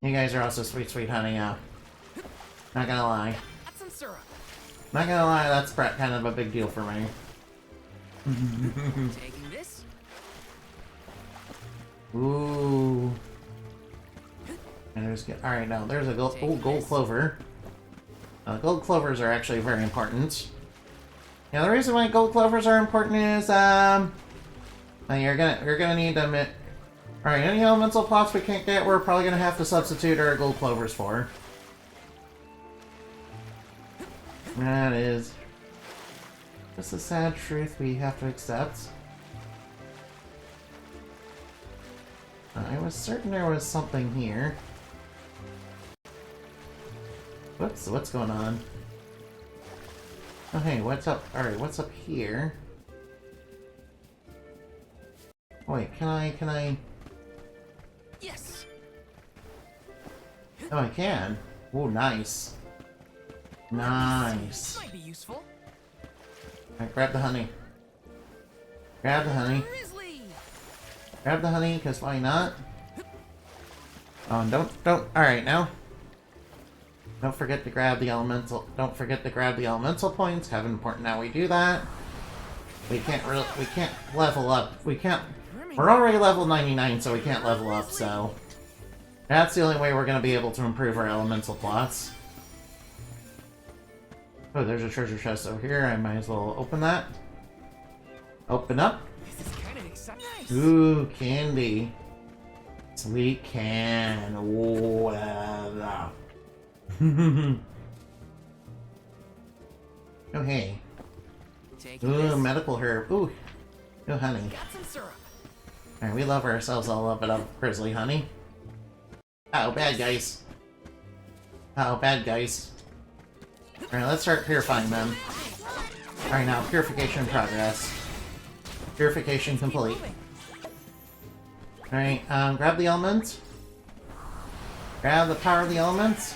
Speaker 1: You guys are also sweet, sweet honey, yeah. Not gonna lie.
Speaker 3: Got some syrup.
Speaker 1: Not gonna lie, that's kind of a big deal for me.
Speaker 3: Taking this.
Speaker 1: Ooh. And there's alright now. There's a gold clover. Gold clovers are actually very important. Yeah, the reason why gold clovers are important is you're gonna need them. Alright, any elemental plots we can't get, we're probably gonna have to substitute our gold clovers for. That is just a sad truth we have to accept. I was certain there was something here. What's going on? Oh hey, what's up? Alright, what's up here? Wait, can I...
Speaker 3: Yes.
Speaker 1: Oh, I can. Oh, nice. Nice.
Speaker 3: Might be useful.
Speaker 1: Alright, grab the honey. Grab the honey.
Speaker 3: Grizzly.
Speaker 1: Grab the honey, because why not? Oh, don't. Alright, now. Don't forget to grab the elemental. Don't forget to grab the elemental points. How important now we do that. We can't level up. We're already level 99, so we can't level up, so. That's the only way we're gonna be able to improve our elemental plots. Oh, there's a treasure chest over here. I might as well open that. Open up.
Speaker 3: This is kind of exciting. Nice.
Speaker 1: Ooh, candy. Sweet can. Ooh, oh, hey.
Speaker 3: Taking
Speaker 1: Ooh,
Speaker 3: this.
Speaker 1: medical herb. Ooh, oh, honey.
Speaker 3: Got some syrup.
Speaker 1: Alright, we love ourselves all up and up grizzly honey. Oh, bad guys. Oh, bad guys. Alright, let's start purifying them. Alright, now, purification in progress. Purification complete. Alright, grab the element. Grab the power of the elements.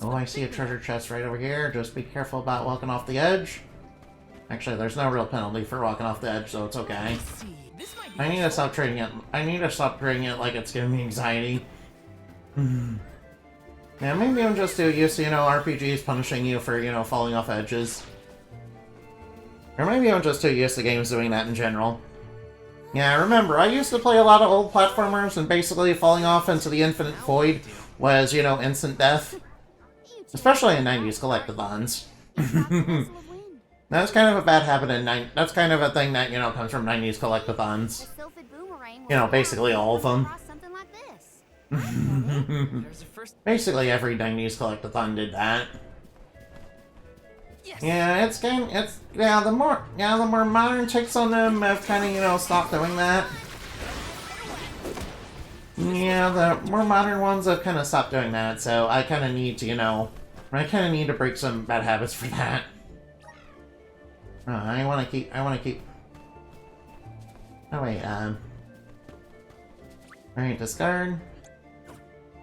Speaker 1: Oh, I see a treasure chest right over here. Just be careful about walking off the edge. Actually, there's no real penalty for walking off the edge, so it's okay. I need to stop trading it. I need to stop trading it like it's giving me anxiety. Yeah, maybe I'm just too used to, RPGs punishing you for, falling off edges. Or maybe I'm just too used to games doing that in general. Yeah, remember, I used to play a lot of old platformers, and basically falling off into the infinite void was, instant death. Especially in 90s collectathons. That's kind of a bad habit that's kind of a thing that, comes from 90s collectathons. Basically all of them.
Speaker 2: Something like this.
Speaker 3: There's a first.
Speaker 1: Basically every 90s collectathon did that.
Speaker 3: Yes.
Speaker 1: Yeah, the more modern takes on them have kind of, stopped doing that. Yeah, the more modern ones have kind of stopped doing that, so I kind of need to, break some bad habits for that. Oh, I wanna keep... Oh, wait, Alright, discard.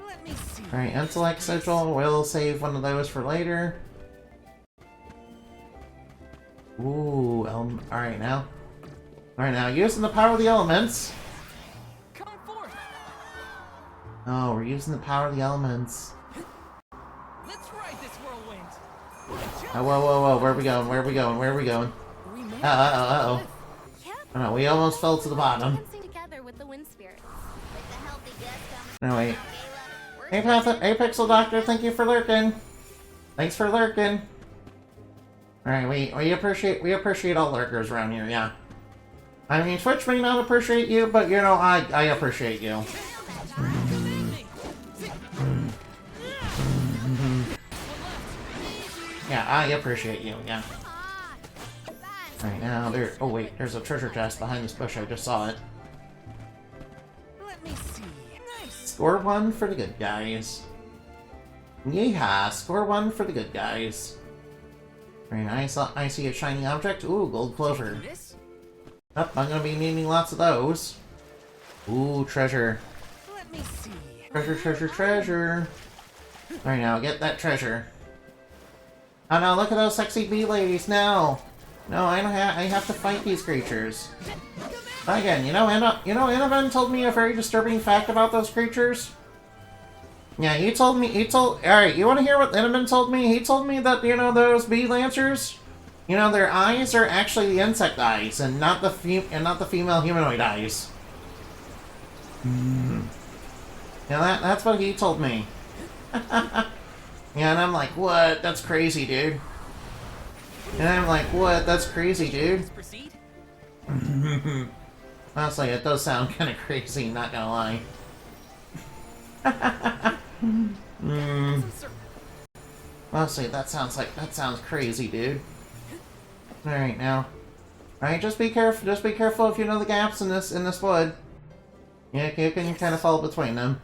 Speaker 3: Let me see.
Speaker 1: Alright, intellect sigil. We'll save one of those for later. Ooh, alright now. Alright now, using the power of the elements.
Speaker 3: Come forth.
Speaker 1: Oh, we're using the power of the elements.
Speaker 3: Let's ride this whirlwind.
Speaker 1: Oh, whoa, whoa, whoa, where are we going? Where are we going? Where are we going?
Speaker 3: We made
Speaker 1: Uh-oh.
Speaker 7: Yep.
Speaker 1: Oh no, we almost fell to the bottom.
Speaker 7: Dancing together with the wind spirits.
Speaker 2: With the healthy dust coming
Speaker 1: No, wait.
Speaker 2: from Gala,
Speaker 1: Hey, Pixel Doctor, thank you for lurking. Thanks for lurking. Alright, we appreciate all lurkers around here, yeah. I mean, Twitch may not appreciate you, but, you know, I appreciate you. Yeah, I appreciate you, yeah. Right now, oh wait, there's a treasure chest behind this bush, I just saw it.
Speaker 3: Let me see. Nice.
Speaker 1: Score 1 for the good guys. Yeehaw, score 1 for the good guys. Very nice, I see a shiny object. Ooh, gold clover.
Speaker 3: This?
Speaker 1: Yep, I'm gonna be needing lots of those. Ooh, treasure.
Speaker 3: Let me see.
Speaker 1: Treasure, treasure, treasure. Alright now, get that treasure. Oh no, look at those sexy bee ladies, no! No, I have to fight these creatures. But again, Annabelle told me a very disturbing fact about those creatures. Yeah, alright, you wanna hear what Annabelle told me? He told me that, those bee lancers, their eyes are actually the insect eyes, and not the female humanoid eyes. Yeah, that's what he told me. Yeah, and I'm like, what? That's crazy, dude. And I'm like, what? That's crazy, dude.
Speaker 3: Let's proceed.
Speaker 1: Honestly, it does sound kind of crazy, not gonna lie. Honestly, that sounds crazy, dude. Alright, now. Alright, just be careful if you know the gaps in this wood. Yeah, you can kind of fall between them.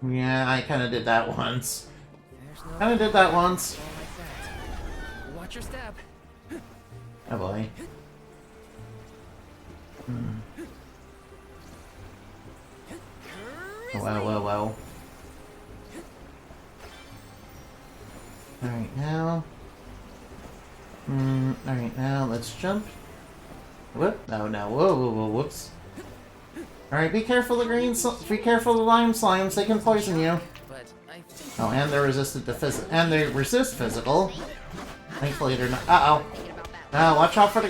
Speaker 1: Yeah, I kind of did that once.
Speaker 3: There's no all like that. Watch your step.
Speaker 1: Oh boy. Whoa. Alright, now. Alright, now let's jump. Whoop. Oh no. Whoa, whoops. Alright, be careful the lime slimes, they can poison you.
Speaker 3: But I think
Speaker 1: Oh, and they're resistant to they resist physical. Thankfully they're not. Uh-oh. No, watch out for the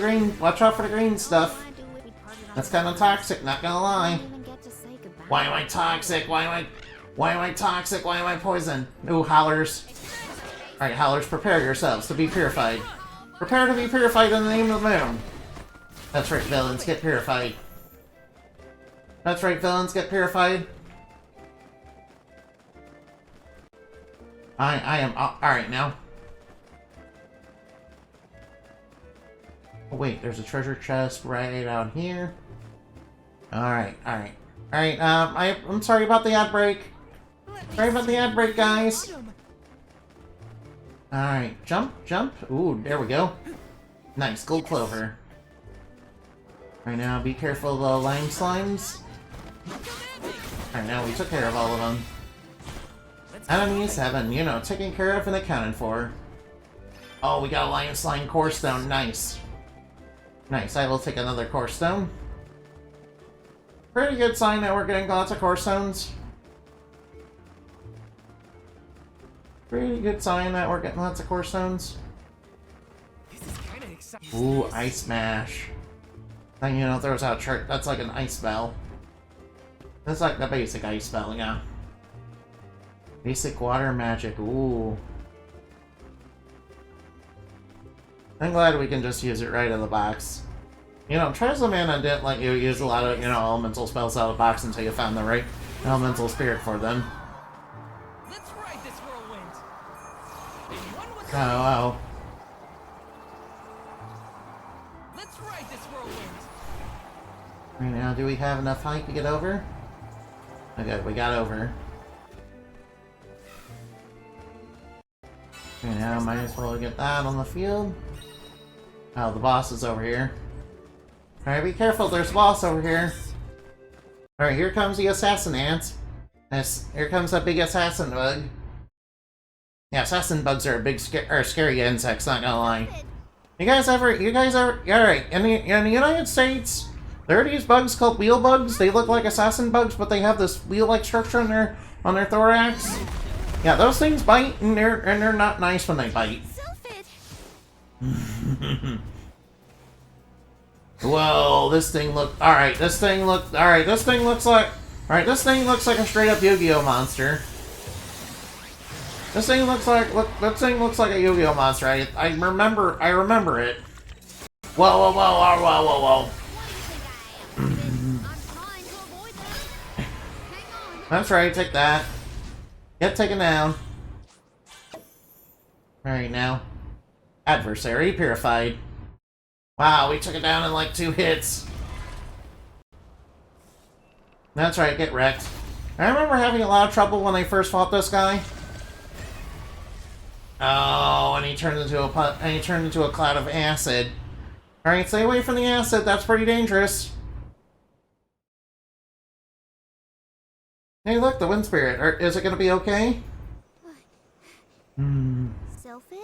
Speaker 1: green stuff. That's kind of toxic, not gonna lie. Why am I toxic? Why am I toxic? Why am I poisoned? Ooh, howlers. Alright, howlers, prepare yourselves to be purified. Prepare to be purified in the name of the moon. That's right, villains, get purified. That's right, villains, get purified. I am... Alright, now. Oh, wait, there's a treasure chest right out here. Alright. Alright, I'm sorry about the ad break. Sorry about the ad break, guys. Alright, jump. Ooh, there we go. Nice, gold clover. Right now, be careful of the lime slimes. Alright, now we took care of all of them. Enemies heaven, taken care of and accounted for. Oh, we got a lion slime core stone, nice. Nice, I will take another core stone. Pretty good sign that we're getting lots of core stones. Pretty good sign that we're getting lots of core stones.
Speaker 3: this is kind of exciting.
Speaker 1: Ooh, ice smash. Then, throws out chart. That's like an ice spell. That's like the basic ice spell, yeah. Basic water magic, ooh. I'm glad we can just use it right out of the box. Trials of Mana didn't let you use a lot of, elemental spells out of the box until you found the right elemental spirit for them.
Speaker 3: Let's ride this whirlwind. And one with
Speaker 1: Oh.
Speaker 3: Let's ride this whirlwind.
Speaker 1: Right now, do we have enough height to get over? Okay, we got over. Right now, might as well get that on the field. Oh, the boss is over here. Alright, be careful, there's a boss over here. Alright, here comes the assassin ant. Here comes that big assassin bug. Yeah, assassin bugs are scary insects, not gonna lie. You guys ever, alright, in the United States, there are these bugs called wheel bugs. They look like assassin bugs, but they have this wheel-like structure on their thorax. Yeah, those things bite, and they're not nice when they bite. Whoa, this thing looks like a straight-up Yu-Gi-Oh monster. This thing looks like a Yu-Gi-Oh monster. I remember it. Whoa. That's right, take that. Get taken down. Alright, now. Adversary purified. Wow, we took it down in like 2 hits. That's right, get wrecked. I remember having a lot of trouble when I first fought this guy. Oh, and he turned into a cloud of acid. Alright, stay away from the acid, that's pretty dangerous. Hey look, the wind spirit. Is it gonna be okay?
Speaker 7: Sylphid?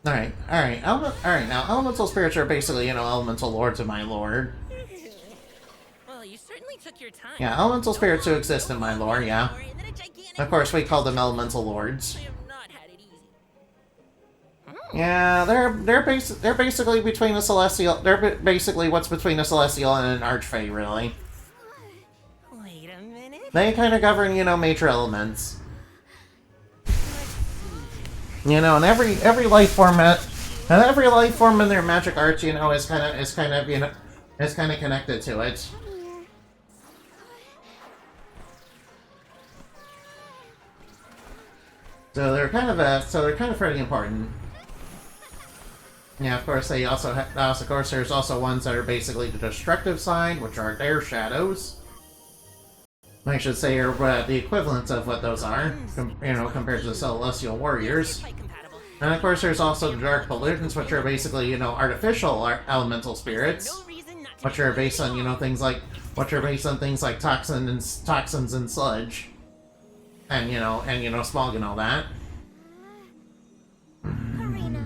Speaker 1: Alright. Alright, now, elemental spirits are basically, elemental lords of my lore.
Speaker 8: Well, you certainly took your time.
Speaker 1: Yeah, elemental spirits do exist in my lore, yeah. Of course, we call them elemental lords. Yeah, they're basically between a celestial. They're basically what's between a celestial and an archfey, really.
Speaker 8: Wait a minute.
Speaker 1: They kind of govern, major elements. And every life form in their magic arts, is kind of connected to it. So they're kind of pretty important. Yeah, of course there's also ones that are basically the destructive side, which are their shadows. I should say are the equivalents of what those are, compared to the celestial warriors. And of course there's also the dark pollutants, which are basically, artificial elemental spirits, which are based on, things like toxins and sludge. And smog and all that. In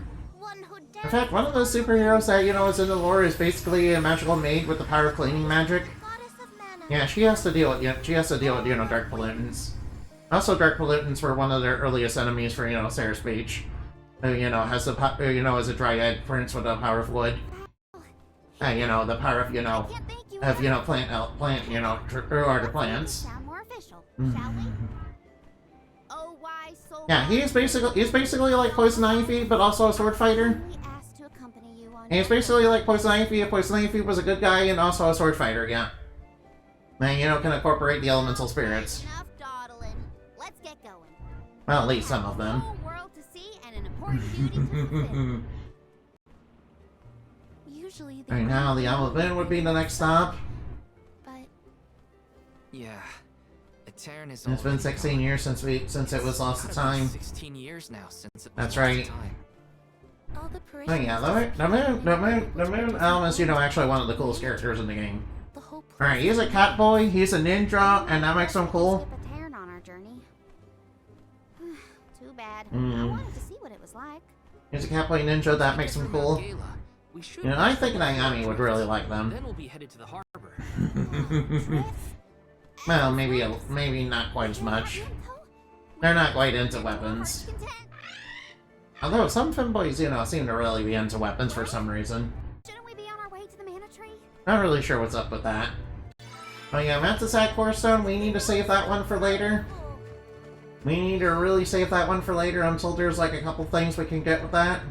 Speaker 1: fact, one of those superheroes that is in the lore is basically a magical maid with the power of cleaning magic. Yeah, she has to deal with dark pollutants. Also, dark pollutants were one of their earliest enemies for Sarah's Beach, who has the is a dryad prince with the power of wood. And the power of plant or plants. Yeah, he's basically like Poison Ivy, but also a sword fighter. And he's basically like Poison Ivy if Poison Ivy was a good guy and also a sword fighter, yeah. And can incorporate the elemental spirits. Well, at least some of them. Right now, the Isle of Moon would be the next stop.
Speaker 3: Yeah.
Speaker 1: It's been 16 years since it was lost to time.
Speaker 3: 16 years now since it was
Speaker 1: That's
Speaker 3: lost
Speaker 1: right.
Speaker 3: to time.
Speaker 1: Oh yeah, the Moon Elm is, actually one of the coolest characters in the game. Alright, he's a cat boy, he's a ninja, and that makes him cool.
Speaker 7: Too bad. I wanted to see what it was like.
Speaker 1: He's a cat boy ninja, that makes him cool. I think Naomi would really like them.
Speaker 3: Then we'll be headed to the harbor.
Speaker 1: Well, maybe not quite as much. They're not quite into weapons. Although some femboys, seem to really be into weapons for some reason.
Speaker 7: Shouldn't we be on our way to the mana tree?
Speaker 1: Not really sure what's up with that. Oh yeah, Mantisac Core Stone, we need to save that one for later. We need to really save that one for later. I'm told there's like a couple things we can get with that.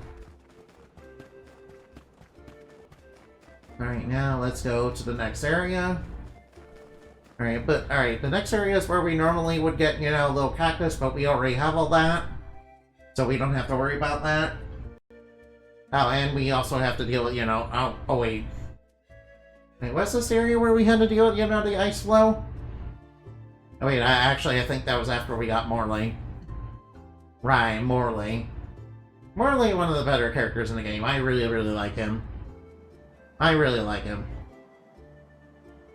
Speaker 1: Alright, now let's go to the next area. Alright, the next area is where we normally would get, a little cactus, but we already have all that. So we don't have to worry about that. Oh, and we also have to deal with, oh wait. Wait, what's this area where we had to deal with, the ice flow? Oh wait, I think that was after we got Morley. Right, Morley. Morley, one of the better characters in the game. I really, really like him. I really like him.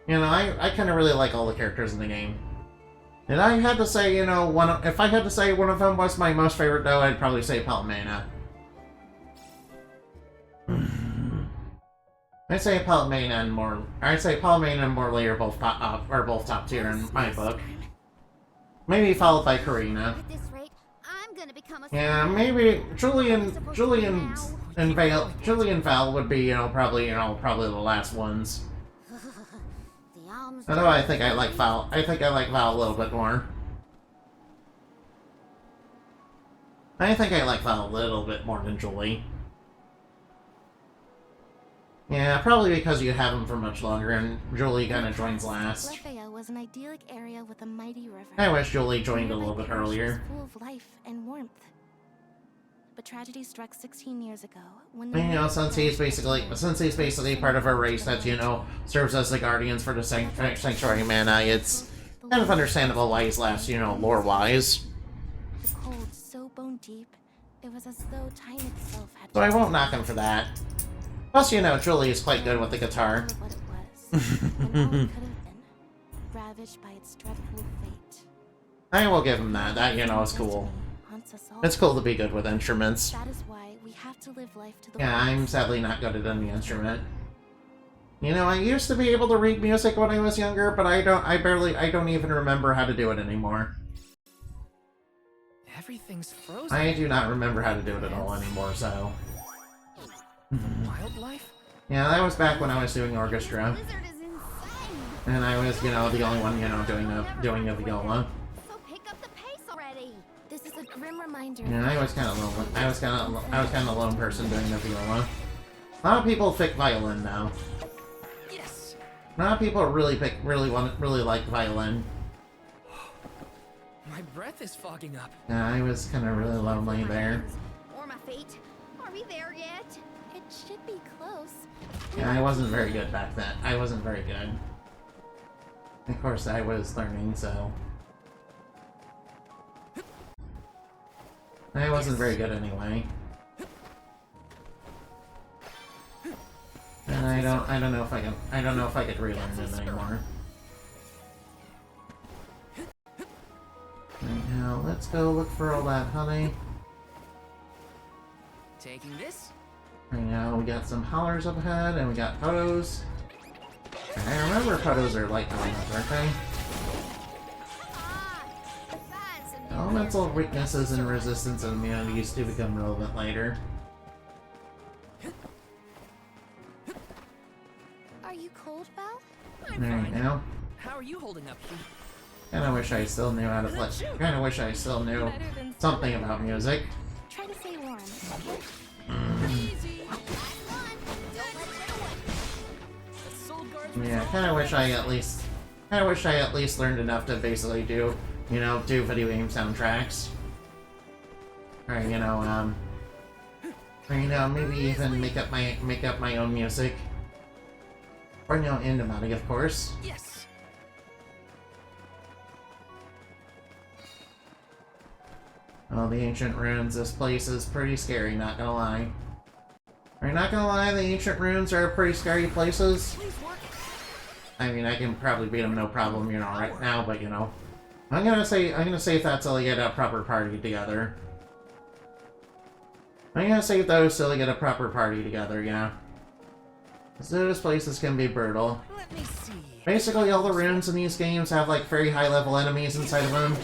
Speaker 1: You know, I kind of really like all the characters in the game. And I had to say, you know, if I had to say one of them was my most favorite, though, I'd probably say Palmena. I'd say Palmena and Morley are both top tier in my book. Maybe followed by Karina.
Speaker 2: At this rate, I'm gonna become a
Speaker 1: Yeah, maybe Julian and Val would be, probably the last ones.
Speaker 2: The alms
Speaker 1: Although I think I like Val. I think I like Val a little bit more. I think I like Val a little bit more than Julie. Yeah, probably because you have him for much longer, and Julie kind of joins last.
Speaker 7: Lefaya was an idyllic area with a mighty river.
Speaker 1: I wish Julie joined a little bit earlier.
Speaker 7: Full of life and warmth. But tragedy struck 16 years ago when
Speaker 1: You know, since he's basically part of a race that, serves as the guardians for the sanctuary mana, it's kind of understandable why he's last, lore-wise.
Speaker 7: The cold so bone deep, it was as though time itself had.
Speaker 1: So I won't knock him for that. Plus, Julie is quite good with the guitar.
Speaker 7: What it was, and all it could have been, ravaged by its dreadful fate.
Speaker 1: I will give him that. That, is cool. It's cool to be good with instruments.
Speaker 7: That is why we have to live life to the
Speaker 1: Yeah, I'm
Speaker 7: fullest.
Speaker 1: sadly not good at any instrument. I used to be able to read music when I was younger, but I don't even remember how to do it anymore.
Speaker 3: Everything's frozen.
Speaker 1: I do not remember how to do it at all anymore, so...
Speaker 3: Wildlife?
Speaker 1: Yeah, that was back when I was doing orchestra.
Speaker 2: Blizzard is insane.
Speaker 1: And I was, the only one, doing the viola.
Speaker 2: So pick up the pace already.
Speaker 7: This is a grim reminder.
Speaker 1: Yeah, I was kind of lonely. I was kind of a lone person doing the viola. A lot of people pick violin now.
Speaker 3: Yes.
Speaker 1: A lot of people really like violin.
Speaker 3: My breath is fogging up.
Speaker 1: Yeah, I was kind of really lonely there.
Speaker 2: Or my feet. Are we there yet?
Speaker 7: It should be close.
Speaker 1: Yeah, I wasn't very good back then. I wasn't very good. Of course, I was learning, so... I wasn't very good anyway. And I don't know if I could relearn it anymore. Right now, let's go look for all that honey.
Speaker 3: Taking this?
Speaker 1: Right now, we got some hollers up ahead, and we got photos. I remember photos are like elements, aren't they? Elemental weaknesses and resistance and immunities do become relevant later.
Speaker 7: Are you cold, Val?
Speaker 1: Right now.
Speaker 3: How are you holding up, Pete?
Speaker 1: Kinda wish I still knew how to play. Kinda wish I still knew something about music.
Speaker 7: Try to stay warm, okay?
Speaker 1: Yeah, kinda wish I at least learned enough to basically do video game soundtracks. Or, maybe even make up my own music. Or, Indemati, of course.
Speaker 3: Yes.
Speaker 1: Oh, the ancient ruins. This place is pretty scary, not gonna lie. Not gonna lie, the ancient ruins are pretty scary places. I mean, I can probably beat them no problem, right now, but, I'm gonna save that till I get a proper party together. I'm gonna save those till I get a proper party together, yeah. Because those places can be brutal.
Speaker 3: Let me see.
Speaker 1: Basically, all the ruins in these games have, like, very high-level enemies inside of them.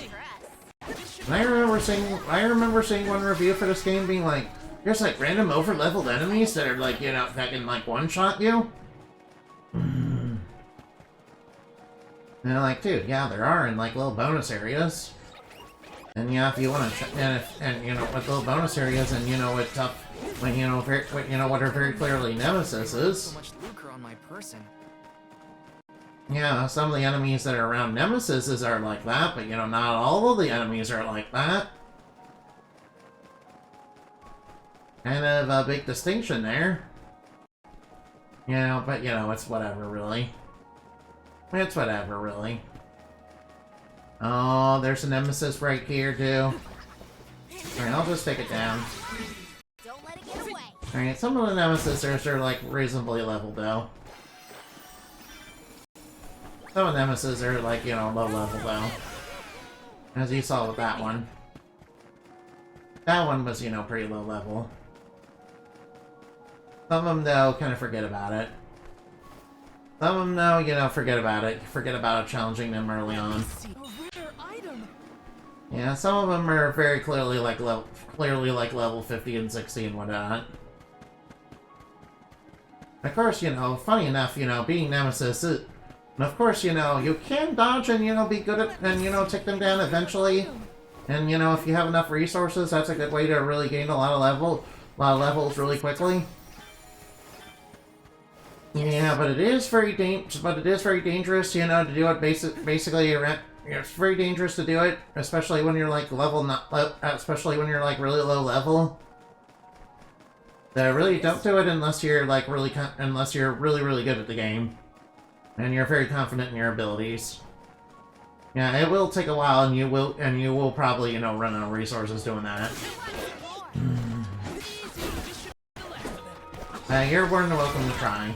Speaker 1: And I remember seeing one review for this game being like, there's, like, random over-leveled enemies that are, like, that can, like, one-shot you? And they're like, dude, yeah, there are in, like, little bonus areas. And yeah, if you want to, with little bonus areas, and what tough, what are very clearly nemesis is.
Speaker 3: So much lucre on my person.
Speaker 1: Yeah, some of the enemies that are around nemesis are like that, but not all of the enemies are like that. Kind of a big distinction there. But it's whatever, really. It's whatever, really. Oh, there's a nemesis right here, too. Alright, I'll just take it down. Alright, some of the nemesis are like reasonably leveled though. Some of the nemesis are like, you know, low level though. As you saw with that one. That one was, you know, pretty low level. Some of them, though, kind of forget about it. Some of them, though, you know, forget about it. Forget about challenging them early on. Yeah, some of them are very clearly like level 50 and 60 and whatnot. Of course, you know, funny enough, you know, being Nemesis, and of course, you know, you can dodge and, you know, be good at, and, you know, take them down eventually. And, you know, if you have enough resources, that's a good way to really gain a lot of levels really quickly. Yeah, but it is very dangerous, you know, to do it basically. It's very dangerous to do it, especially when you're like especially when you're like really low level. So really, don't do it unless you're like really good at the game, and you're very confident in your abilities. Yeah, it will take a while, and you will probably, you know, run out of resources doing that. You're more than welcome to try.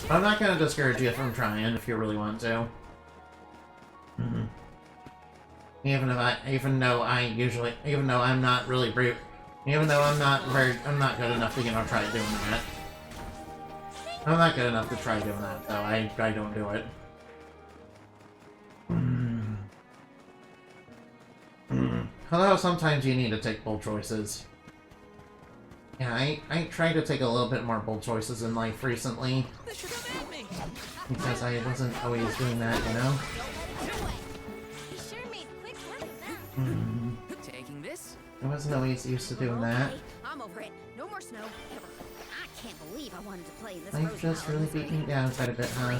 Speaker 1: But I'm not going to discourage you from trying if you really want to. Even though I'm not good enough to, you know, try doing that. I'm not good enough to try doing that, though. I don't do it. Although sometimes you need to take bold choices. Yeah, I tried to take a little bit more bold choices in life recently. Because I wasn't always doing that, you know?
Speaker 3: Taking this?
Speaker 1: I wasn't always used to doing that.
Speaker 2: I'm over it. No more snow. Ever. I can't believe I wanted to play this.
Speaker 1: Life just really beat me down quite a bit, huh?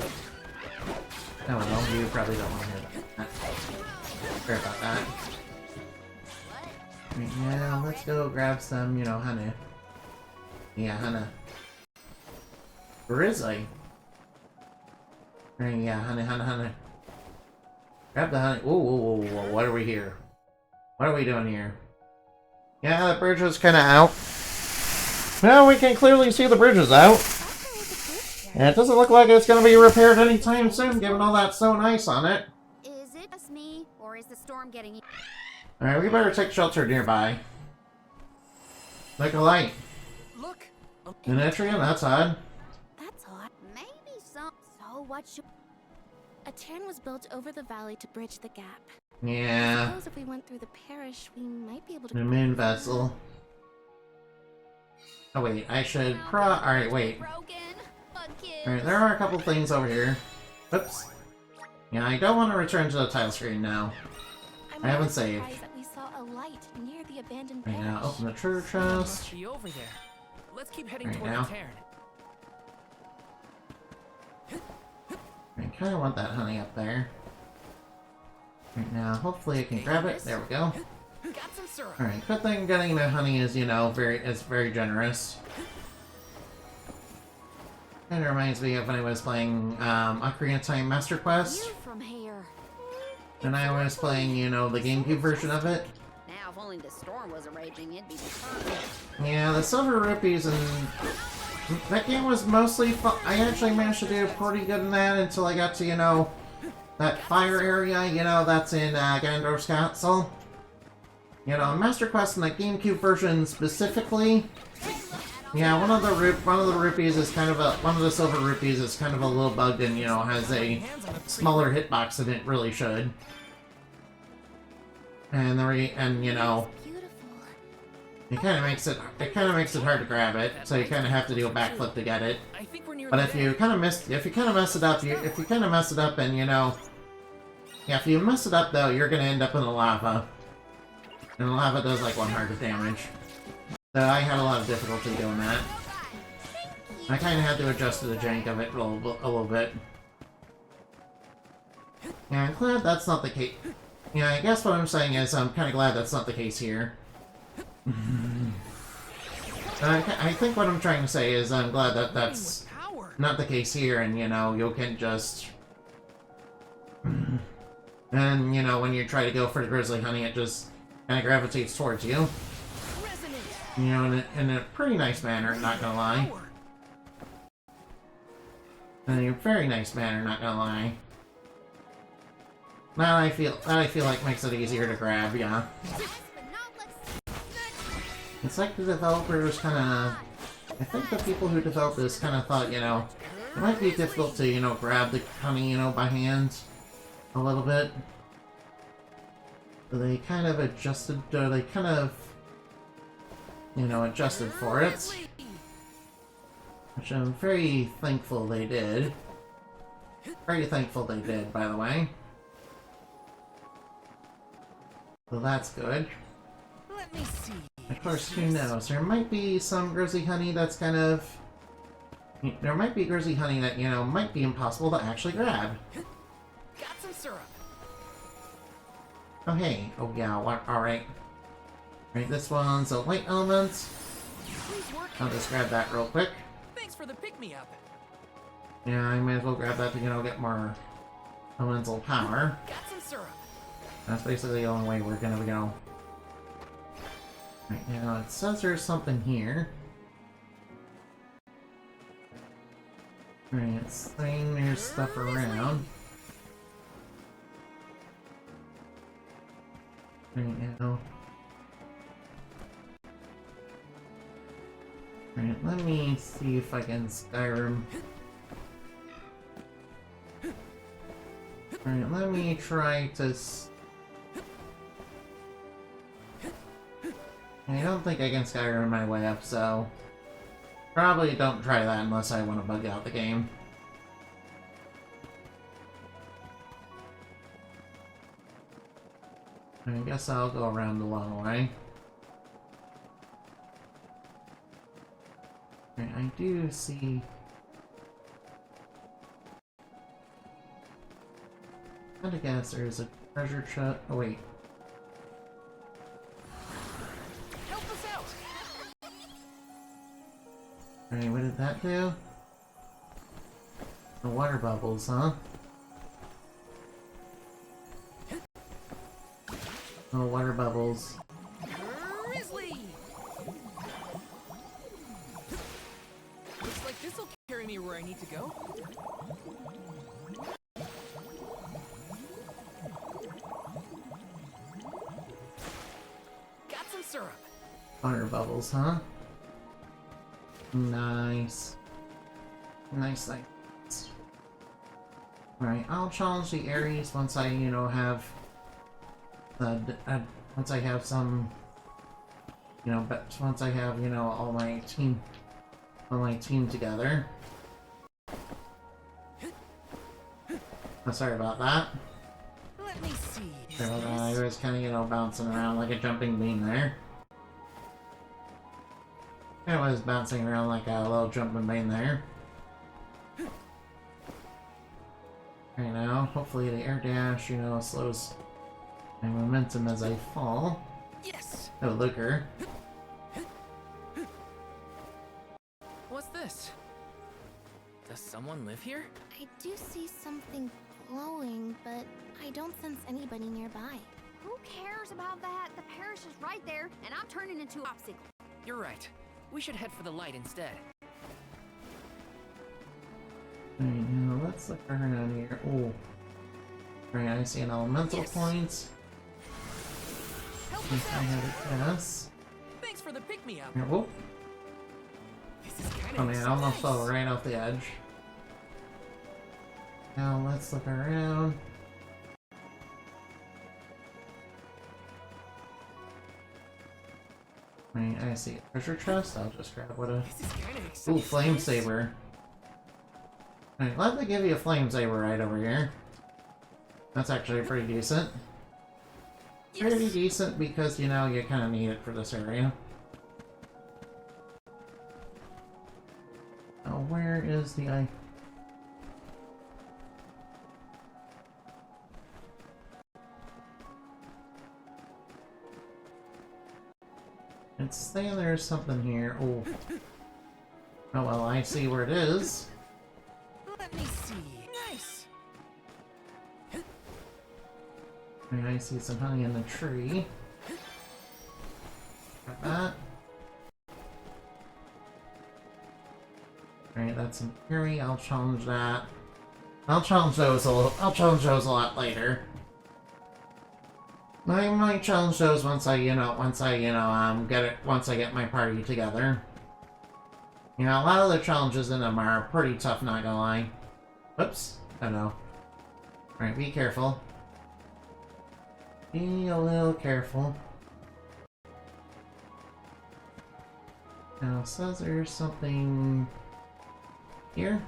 Speaker 1: Oh well, you probably don't want to hear that. Sorry about that. Right now, let's go grab some, you know, honey. Yeah, honey. Grizzly. Right, yeah, honey. Grab the honey. Whoa, what are we here? What are we doing here? Yeah, the bridge is kind of out. Well, we can clearly see the bridge is out. And it doesn't look like it's going to be repaired anytime soon, given all that snow and ice on it.
Speaker 2: Is it just me, or is the storm getting you?
Speaker 1: Alright, we better take shelter nearby. Like a light.
Speaker 3: Look!
Speaker 1: An atrium? That's odd.
Speaker 7: That's odd.
Speaker 2: Maybe some. So what should?
Speaker 7: A cairn was built over the valley to bridge the gap. I
Speaker 1: Yeah.
Speaker 7: suppose if we went through the parish, we might be able to.
Speaker 1: The moon vessel. Oh wait, I should Alright, wait. Alright, there are a couple things over here. Oops. Yeah, I don't want to return to the title screen now. I haven't saved.
Speaker 7: That we saw a light near the abandoned
Speaker 1: Right now,
Speaker 7: parish.
Speaker 1: open the treasure
Speaker 3: Must
Speaker 1: chest.
Speaker 3: be over there. Let's keep heading
Speaker 1: Right
Speaker 3: toward
Speaker 1: now.
Speaker 3: the cairn.
Speaker 1: I kind of want that honey up there. Right now, hopefully I can grab it. There we go.
Speaker 3: Got some syrup.
Speaker 1: Alright, good thing getting the honey is, you know, very generous. Kind of reminds me of when I was playing Ocarina of Time Master Quest.
Speaker 2: You from here?
Speaker 1: And I was playing, you know, the GameCube version of it.
Speaker 2: Now, if only the storm was raging, it'd be fun.
Speaker 1: Yeah, the Silver Rupees and... That game was mostly fun. I actually managed to do pretty good in that until I got to, you know, that fire area, you know, that's in Ganondorf's Castle. You know, Master Quest and the GameCube version specifically. Yeah, one of the rupees is kind of one of the silver rupees is kind of a little bugged and, you know, has a smaller hitbox than it really should. And you know, it kind of makes it hard to grab it, so you kind of have to do a backflip to get it.
Speaker 3: I think we're near
Speaker 1: But
Speaker 3: the
Speaker 1: if you kind of mess it up and, you know, yeah, if you mess it up though, you're gonna end up in the lava. And the lava does like 100 damage. So I had a lot of difficulty doing that. I kind of had to adjust to the jank of it a little bit. Yeah, I'm glad that's not the case. Yeah, I guess what I'm saying is I'm kind of glad that's not the case here. I think what I'm trying to say is I'm glad that that's not the case here, and, you know, you can just... And, you know, when you try to go for the grizzly honey, it just kind of gravitates towards you. You know, in a pretty nice manner, not gonna lie. In a very nice manner, not gonna lie. That I feel like makes it easier to grab, yeah. It's like the developers kinda... I think the people who developed this kinda thought, you know, it might be difficult to, you know, grab the honey, you know, by hand a little bit. So they kind of adjusted, they kind of, you know, adjusted for it. Which I'm very thankful they did. Very thankful they did, by the way. So that's good.
Speaker 3: Let me see.
Speaker 1: Of course, who knows? There might be some Grizzly honey that's kind of... There might be Grizzly honey that, you know, might be impossible to actually grab.
Speaker 3: Got some syrup.
Speaker 1: Oh, hey. Oh, yeah, alright. Right, this one's a light element.
Speaker 3: Please work.
Speaker 1: I'll just grab that real quick.
Speaker 3: Thanks for the pick-me-up.
Speaker 1: Yeah, I may as well grab that to, you know, get more elemental power.
Speaker 3: Got some syrup.
Speaker 1: That's basically the only way we're gonna go. Right now, it says there's something here. Right, it's saying there's stuff around. Right now. Right, let me see if I can Skyrim. Right, let me try to... I don't think I can Skyrim my way up, so... Probably don't try that unless I want to bug out the game. I guess I'll go around the long way. Right, I do see... I guess there's a treasure chest. Oh, wait.
Speaker 3: Help us out.
Speaker 1: Alright, what did that do? The water bubbles, huh? Oh, water bubbles.
Speaker 3: Grizzly. Looks like this'll carry me where I need to go. Got some syrup.
Speaker 1: Water bubbles, huh? Nice. Nice things. Alright, I'll challenge the Ares once I, you know, have... once I have some... You know, but once I have, you know, all my team together. Oh, sorry about that.
Speaker 3: Let me see.
Speaker 1: Sorry about that. I was kind of, you know, bouncing around like a jumping bean there. I was bouncing around like a little jumping bean there. Right now, hopefully the air dash, you know, slows my momentum as I fall.
Speaker 3: Yes.
Speaker 1: Oh, looker.
Speaker 3: What's this? Does someone live here?
Speaker 7: I do see something glowing, but I don't sense anybody nearby.
Speaker 2: Who cares about that? The parish is right there, and I'm turning into a popsicle.
Speaker 3: You're right. We should head for the light instead.
Speaker 1: Right now, let's look around here. Oh. Right, I see an elemental point.
Speaker 3: Help
Speaker 1: If
Speaker 3: us
Speaker 1: I
Speaker 3: out.
Speaker 1: have a guess.
Speaker 3: Thanks for the pick-me-up.
Speaker 1: Here, whoop.
Speaker 3: This is kind of
Speaker 1: Oh man, I almost fell right off the edge. Now let's look around. Right, I see a treasure chest. I'll just grab what a...
Speaker 3: This is kind of exciting.
Speaker 1: Ooh, flame saber. Alright, let me give you a flame saber right over here. That's actually pretty decent. Pretty decent because, you know, you kind of need it for this area. Oh, where is the eye? It's saying there's something here. Oh. Oh well, I see where it is.
Speaker 3: Let me see. Nice.
Speaker 1: And I see some honey in the tree. Got that. that's an Eerie. I'll challenge that. I'll challenge those a lot later. I might challenge those once I get my party together. You know, a lot of the challenges in them are pretty tough, not gonna lie. Whoops. Oh no. Alright, be careful. Be a little careful. Now, it says there's something here.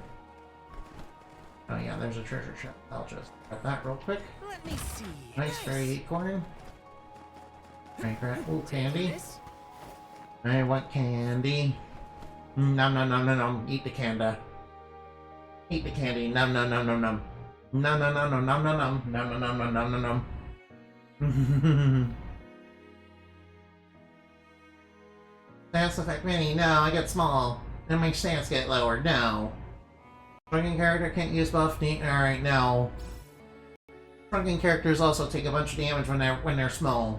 Speaker 1: Oh yeah, there's a treasure chest. I'll just grab that real quick.
Speaker 3: Let me see.
Speaker 1: Nice fairy corn. Alright, grab candy. I want candy. Nom nom nom nom nom. Eat the candy. Eat the candy. Nom nom nom nom nom. Nom nom nom nom nom nom nom. Nom nom nom nom nom nom nom. Stats affect mini. No, I get small. And my stats get lower. No. Shrunken character can't use buff. Alright, no. Shrunken characters also take a bunch of damage when they're small.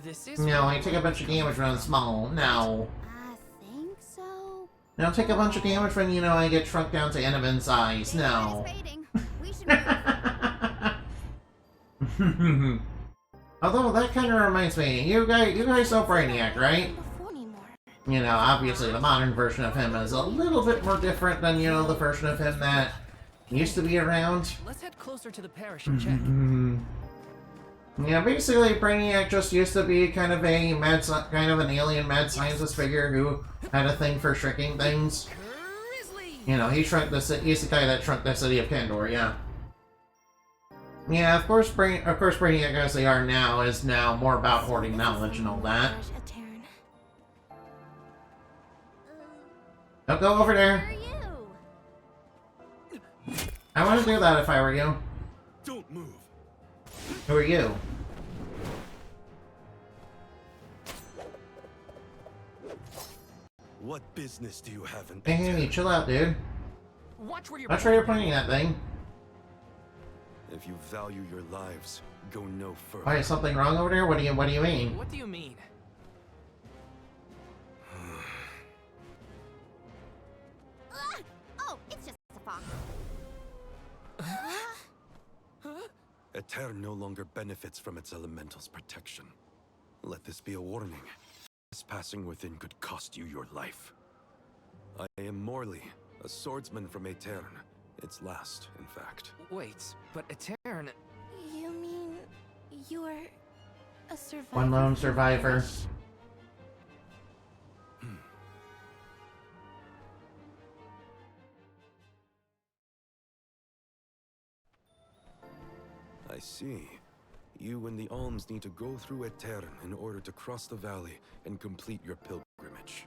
Speaker 3: This is
Speaker 1: No, I take a bunch of damage when I'm small. No.
Speaker 2: I think so.
Speaker 1: Now take a bunch of damage when, you know, I get shrunk down to enemy size. No.
Speaker 2: We should move.
Speaker 1: Although that kind of reminds me, you guys know Brainiac, right?
Speaker 7: Before anymore.
Speaker 1: You know, obviously the modern version of him is a little bit more different than, you know, the version of him that used to be around.
Speaker 3: Let's head closer to the parish and check.
Speaker 1: Yeah, basically Brainiac just used to be kind of an alien mad scientist figure who had a thing for shrinking things. You know, he's the guy that shrunk the city of Kandor, yeah. Yeah, of course Brainiac as they are now is now more about hoarding knowledge and all that. Don't go over
Speaker 2: Who
Speaker 1: there.
Speaker 2: are you?
Speaker 1: I want to do that if I were you.
Speaker 5: Don't move.
Speaker 1: Who are you?
Speaker 5: What business do you have in
Speaker 1: Hey, chill out, dude.
Speaker 3: Watch where you're
Speaker 1: Watch where you're pointing that thing.
Speaker 5: If you value your lives, go no further.
Speaker 1: Why, is something wrong over there? What do you mean?
Speaker 3: What do you mean?
Speaker 2: Oh, it's just a fox.
Speaker 5: Aetern no longer benefits from its elemental's protection. Let this be a warning. Trespassing within could cost you your life. I am Morley, a swordsman from Aetern. Its last, in fact.
Speaker 3: Wait, but Aetern...
Speaker 7: You mean you're a survivor?
Speaker 1: One lone survivor.
Speaker 5: I see. You and the Alms need to go through Aetern in order to cross the valley and complete your pilgrimage.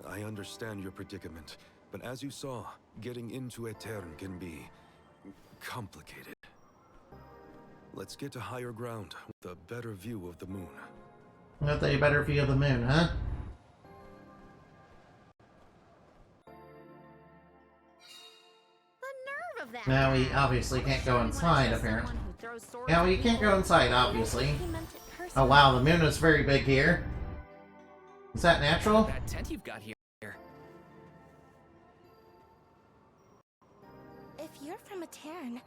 Speaker 5: I understand your predicament, but as you saw, getting into Aetern can be complicated. Let's get to higher ground with a better view of the moon.
Speaker 1: Got a better view of the moon, huh?
Speaker 2: Of that
Speaker 1: Now we
Speaker 2: guy.
Speaker 1: obviously can't go inside, apparently.
Speaker 2: Someone who throws swords
Speaker 1: Yeah, well, you
Speaker 2: at
Speaker 1: can't go inside, obviously.
Speaker 7: He meant it
Speaker 1: Oh
Speaker 7: personally.
Speaker 1: wow, the moon is very big here. Is that natural?
Speaker 3: That tent you've got here.
Speaker 7: If you're from Aetern,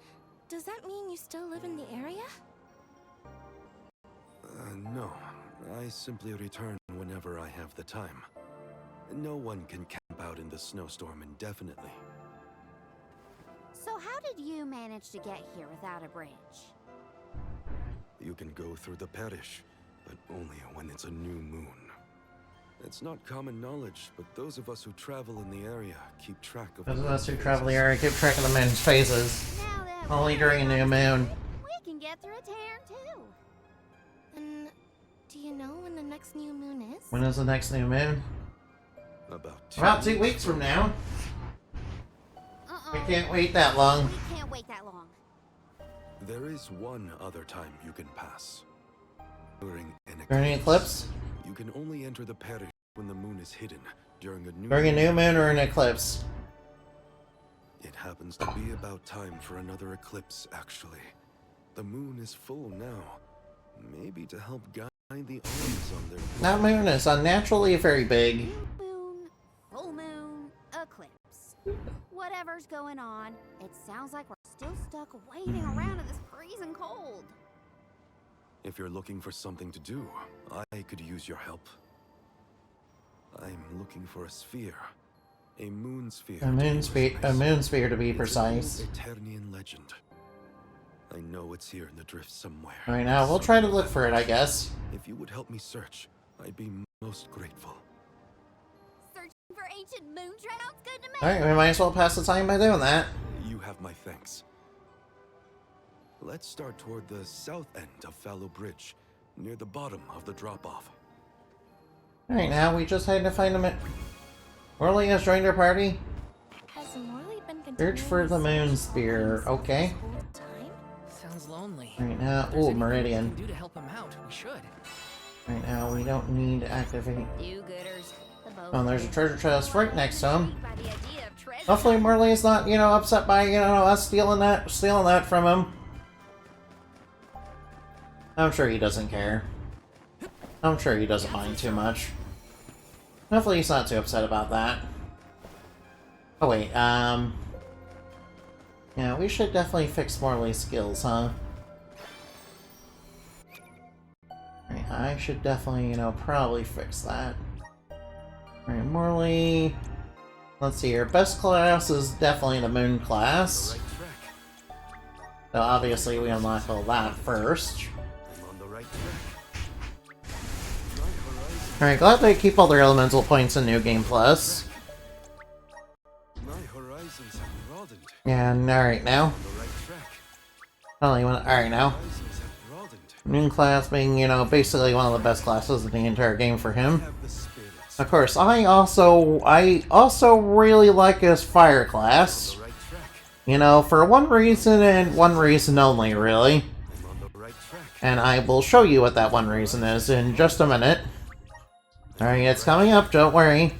Speaker 7: does that mean you still live in the area?
Speaker 5: No. I simply return whenever I have the time. No one can camp out in the snowstorm indefinitely.
Speaker 2: So how did you manage to get here without a bridge?
Speaker 5: You can go through the parish, but only when it's a new moon. It's not common knowledge, but those of us who travel in the area keep track of...
Speaker 1: Those of us who travel the area keep track of the moon's phases.
Speaker 2: Now that
Speaker 1: Only
Speaker 2: we're
Speaker 1: during a new moon.
Speaker 2: we can get through a tear too.
Speaker 7: And do you know when the next new moon is?
Speaker 1: When is the next new moon?
Speaker 5: About
Speaker 1: 2 weeks from now.
Speaker 2: Uh-oh.
Speaker 1: We can't wait that long.
Speaker 2: We can't wait that long.
Speaker 5: There is one other time you can pass. During an
Speaker 1: During an eclipse?
Speaker 5: You can only enter the parish when the moon is hidden during a new
Speaker 1: During a new moon or an eclipse?
Speaker 5: It happens to be about time for another eclipse, actually. The moon is full now. Maybe to help guide the Alms on their...
Speaker 1: That moon is unnaturally very big.
Speaker 2: New moon, full moon, eclipse. Whatever's going on, it sounds like we're still stuck waiting around in this freezing cold.
Speaker 5: If you're looking for something to do, I could use your help. I'm looking for a sphere. A moon sphere.
Speaker 1: A moon sphere to be
Speaker 5: It's
Speaker 1: precise.
Speaker 5: an old Eternian legend. I know it's here in the drift somewhere.
Speaker 1: Alright, now we'll try to look for it, I guess.
Speaker 5: If you would help me search, I'd be most grateful.
Speaker 2: Searching for ancient moon sounds good to me.
Speaker 1: Alright, we might as well pass the time by doing that.
Speaker 5: You have my thanks. Let's start toward the south end of Fallow Bridge, near the bottom of the drop-off.
Speaker 1: Alright, now we just had to find him. Morley has joined our party.
Speaker 7: Has Morley been
Speaker 1: Search for the moon sphere. Okay.
Speaker 3: Sounds lonely.
Speaker 1: Right now,
Speaker 3: If there's anything
Speaker 1: Meridian.
Speaker 3: we can do to help him out, we should.
Speaker 1: Right now, we don't need to activate.
Speaker 2: Do-gooders. The both
Speaker 1: Oh, there's a treasure chest right next to him.
Speaker 2: by the idea of treasure.
Speaker 1: Hopefully, Morley is not, you know, upset by, you know, us stealing that from him. I'm sure he doesn't care. I'm sure he doesn't mind too much. Hopefully, he's not too upset about that. Oh wait, yeah, we should definitely fix Morley's skills, huh? Right, I should definitely, you know, probably fix that. Alright, Morley... Let's see here. Best class is definitely the Moon class.
Speaker 5: Right track.
Speaker 1: So obviously we unlock all that first.
Speaker 5: I'm on the right track. My horizon.
Speaker 1: Alright, glad they keep all their elemental points in New Game Plus.
Speaker 5: My horizons have broadened.
Speaker 1: And alright now.
Speaker 5: On the right track.
Speaker 1: Alright now.
Speaker 5: Horizons have broadened.
Speaker 1: Moon class being, you know, basically one of the best classes in the entire game for him.
Speaker 5: Have the spirits.
Speaker 1: Of course, I also really like his fire class.
Speaker 5: On the right track.
Speaker 1: You know, for one reason and one reason only, really.
Speaker 5: I'm on the right track.
Speaker 1: And I will show you what that one reason is in just a minute. Alright, it's coming up, don't worry.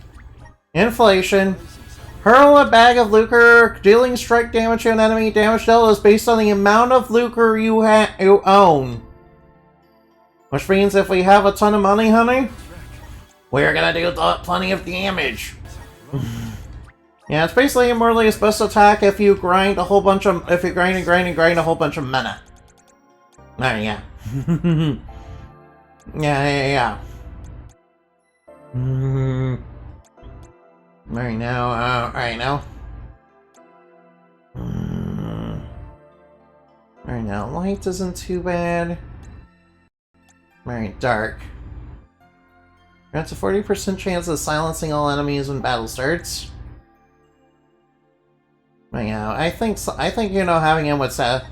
Speaker 1: Inflation. Hurl a bag of lucre, dealing strike damage to an enemy. Damage dealt is based on the amount of lucre you own. Which means if we have a ton of money, honey, we're gonna do plenty of damage. Yeah, it's basically Morley's best attack if you grind a whole bunch of... If you grind a whole bunch of mana. Oh, yeah. yeah. Right now, right now. Right now, light isn't too bad. Alright, dark. Grants a 40% chance of silencing all enemies when battle starts. But yeah, I think you know having him with SAS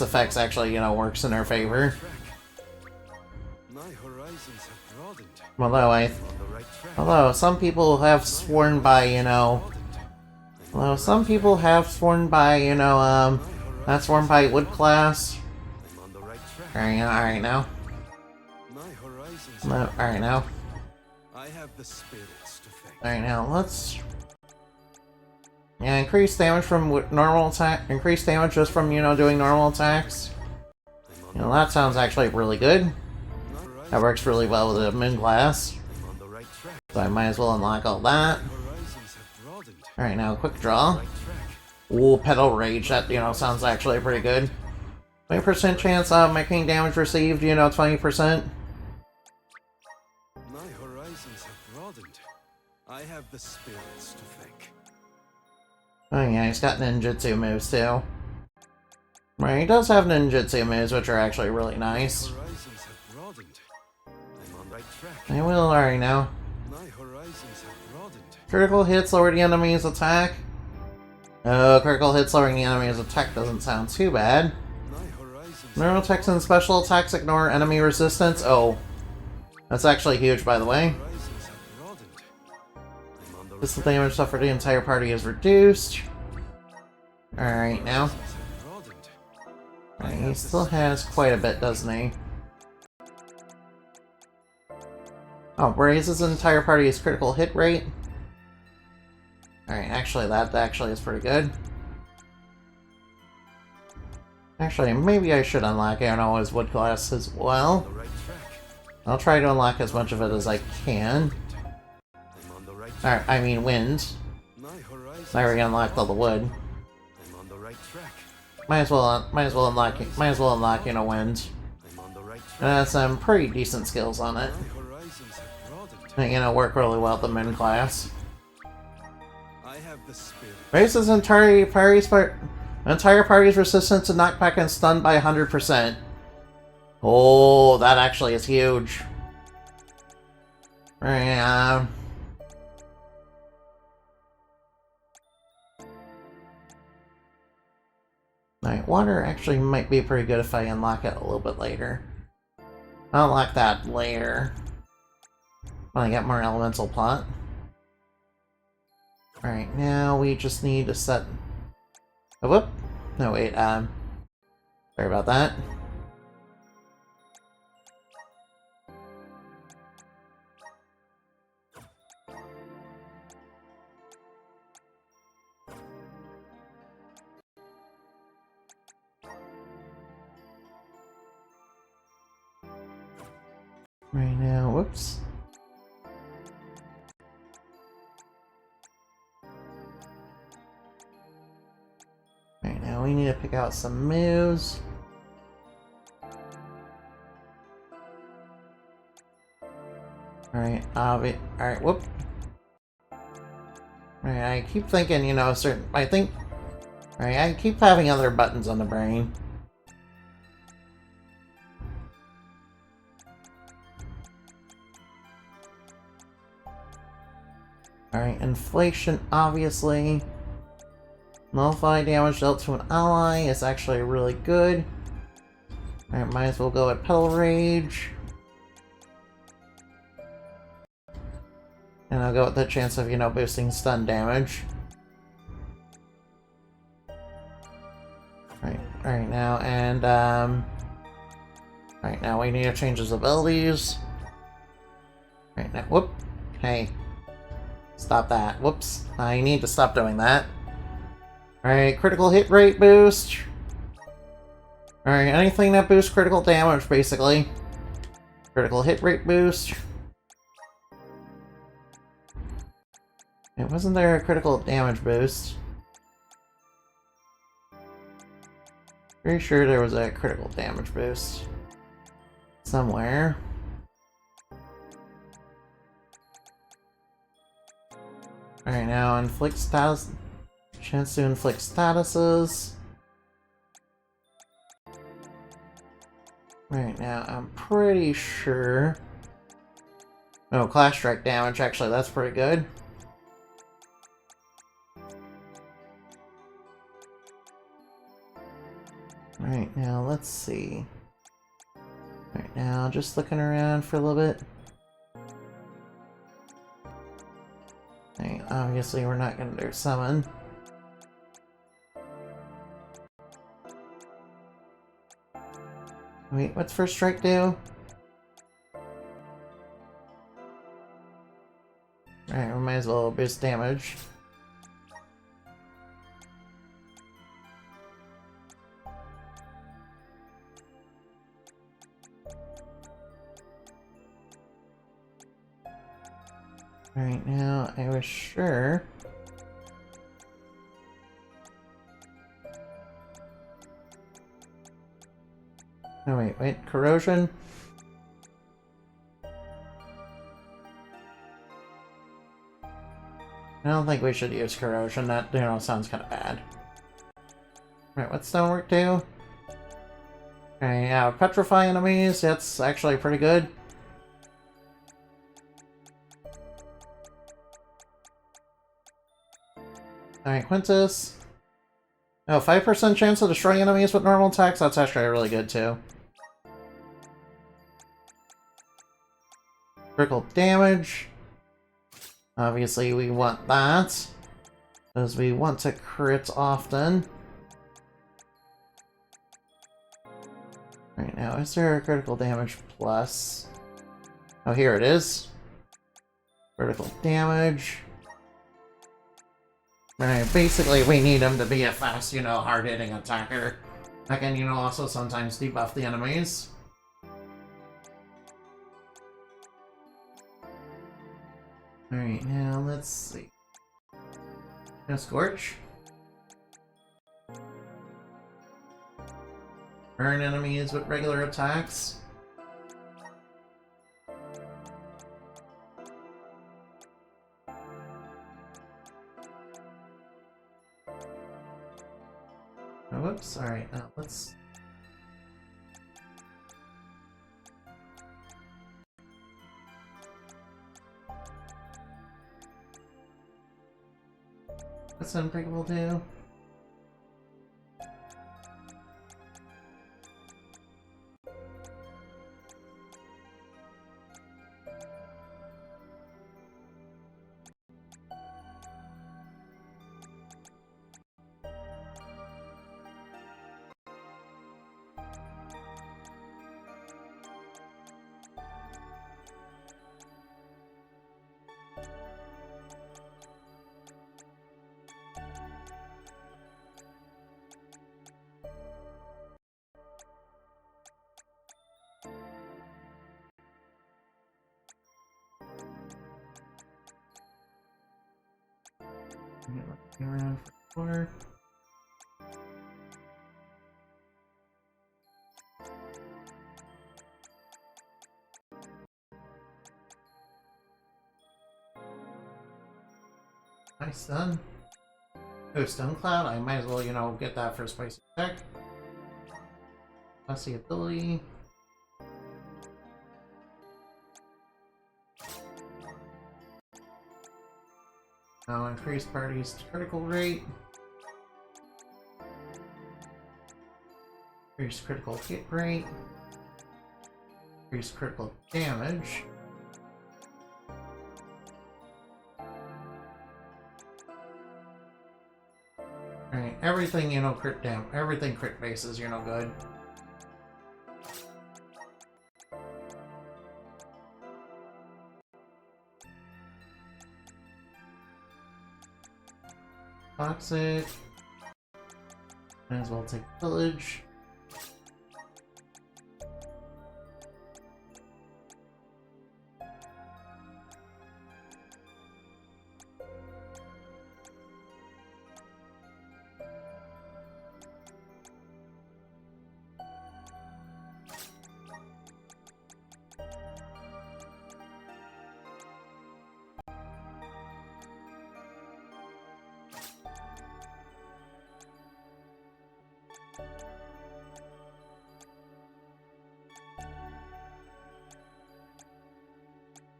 Speaker 1: effects actually, you know, works in our favor.
Speaker 5: My horizons have broadened.
Speaker 1: Although some people have sworn by, you know, not sworn by Wood class.
Speaker 5: I'm on the right track.
Speaker 1: Alright now.
Speaker 5: My horizons.
Speaker 1: Alright now.
Speaker 5: I have the spirits to thank.
Speaker 1: Alright now, let's... Yeah, increase damage from normal attack. Increase damage just from, you know, doing normal attacks. You know, that sounds actually really good. That works really well with the Moon class.
Speaker 5: I'm on the right track.
Speaker 1: So I might as well unlock all that.
Speaker 5: Horizons have broadened.
Speaker 1: Alright now, quick draw.
Speaker 5: Right track.
Speaker 1: Ooh, Pedal Rage, that, you know, sounds actually pretty good. 20% chance of making damage received, you know, 20%.
Speaker 5: My horizons have broadened. I have the spirits to thank.
Speaker 1: Oh yeah, he's got ninjutsu moves too. Right, he does have ninjutsu moves, which are actually really nice.
Speaker 5: Horizons have broadened. I'm on right track.
Speaker 1: I will already now.
Speaker 5: My horizons have broadened.
Speaker 1: Critical hits lower the enemy's attack. Oh, critical hits lowering the enemy's attack doesn't sound too bad.
Speaker 5: My horizons.
Speaker 1: Normal attacks and special attacks ignore enemy resistance. Oh, that's actually huge, by the way.
Speaker 5: Horizons have broadened. I'm on the
Speaker 1: Physical damage suffered to the entire party is reduced. Alright, now.
Speaker 5: horizons have broadened.
Speaker 1: Alright, he still has quite a bit, doesn't he? Oh, raises the entire party's critical hit rate. Alright, actually, that actually is pretty good. Actually, maybe I should unlock, I don't know, his wood class as well.
Speaker 5: The right track.
Speaker 1: I'll try to unlock as much of it as I can.
Speaker 5: I'm on the
Speaker 1: Or, I mean wind.
Speaker 5: My horizons
Speaker 1: I already unlocked all the wood.
Speaker 5: I'm on the right track.
Speaker 1: Might as well unlock, you know, wind.
Speaker 5: I'm on the right track.
Speaker 1: And has some pretty decent skills on it.
Speaker 5: My horizons have broadened.
Speaker 1: That, you know, work really well at the moon class.
Speaker 5: I have the spirit.
Speaker 1: Raises entire party's resistance to knockback and stun by 100%. Oh, that actually is huge. Right, Alright, water actually might be pretty good if I unlock it a little bit later. I'll unlock that later. When I get more elemental plot. Alright, now we just need to set... Oh, whoop! No, wait, sorry about that. Right now, whoops. Right now, we need to pick out some moves. Alright, alright, whoop. Alright, I keep thinking, you know, alright, I keep having other buttons on the brain. Alright, inflation, obviously. Nullify damage dealt to an ally is actually really good. Alright, might as well go at Petal Rage. And I'll go with the chance of, you know, boosting stun damage. Right now, and, right now we need to change his abilities. Right now, whoop. Hey. Stop that. Whoops. I need to stop doing that. Alright, critical hit rate boost. Alright, anything that boosts critical damage, basically. Critical hit rate boost. Wasn't there a critical damage boost? Pretty sure there was a critical damage boost. Somewhere. Alright, now inflict status. Chance to inflict statuses. Right now, I'm pretty sure. Oh, Clash Strike damage, actually, that's pretty good. Right now, let's see. Right now, just looking around for a little bit. Right, obviously, we're not going to do summon. Wait, what's First Strike do? Alright, we might as well boost damage. Right now, I was sure. Oh wait, corrosion? I don't think we should use corrosion, that, you know, sounds kind of bad. Right, what's stonework do? Okay, yeah, petrify enemies, that's actually pretty good. Alright, Quintus. Oh, 5% chance of destroying enemies with normal attacks, that's actually really good too. Critical damage. Obviously we want that, because we want to crit often. Right now, is there a critical damage plus? Oh, here it is. Critical damage. Right, basically we need him to be a fast, you know, hard-hitting attacker. That can, you know, also sometimes debuff the enemies. Alright, now let's see. Gonna Scorch. Burn enemies with regular attacks. Oh, whoops, alright, now let's... What's Unbreakable do? Around for corner. Nice stun. Oh, Stone Cloud? I might as well, you know, get that for a spicy attack. Plus the ability. Now increase party's critical rate. Increase critical hit rate. Increase critical damage. Alright, everything, you know, crit damn. Everything crit bases, you know, good. Toxic. Might as well take Village.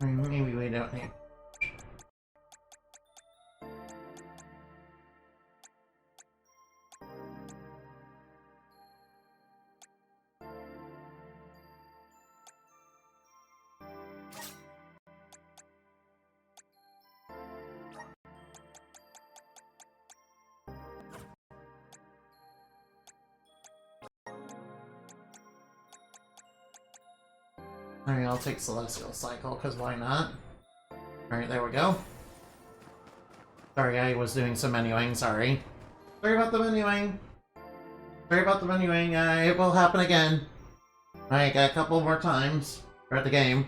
Speaker 1: Maybe we don't need. Alright, I'll take Celestial Cycle, because why not? Alright, there we go. Sorry, I was doing some menuing, sorry. Sorry about the menuing. Sorry about the menuing, it will happen again. Like, a couple more times throughout the game.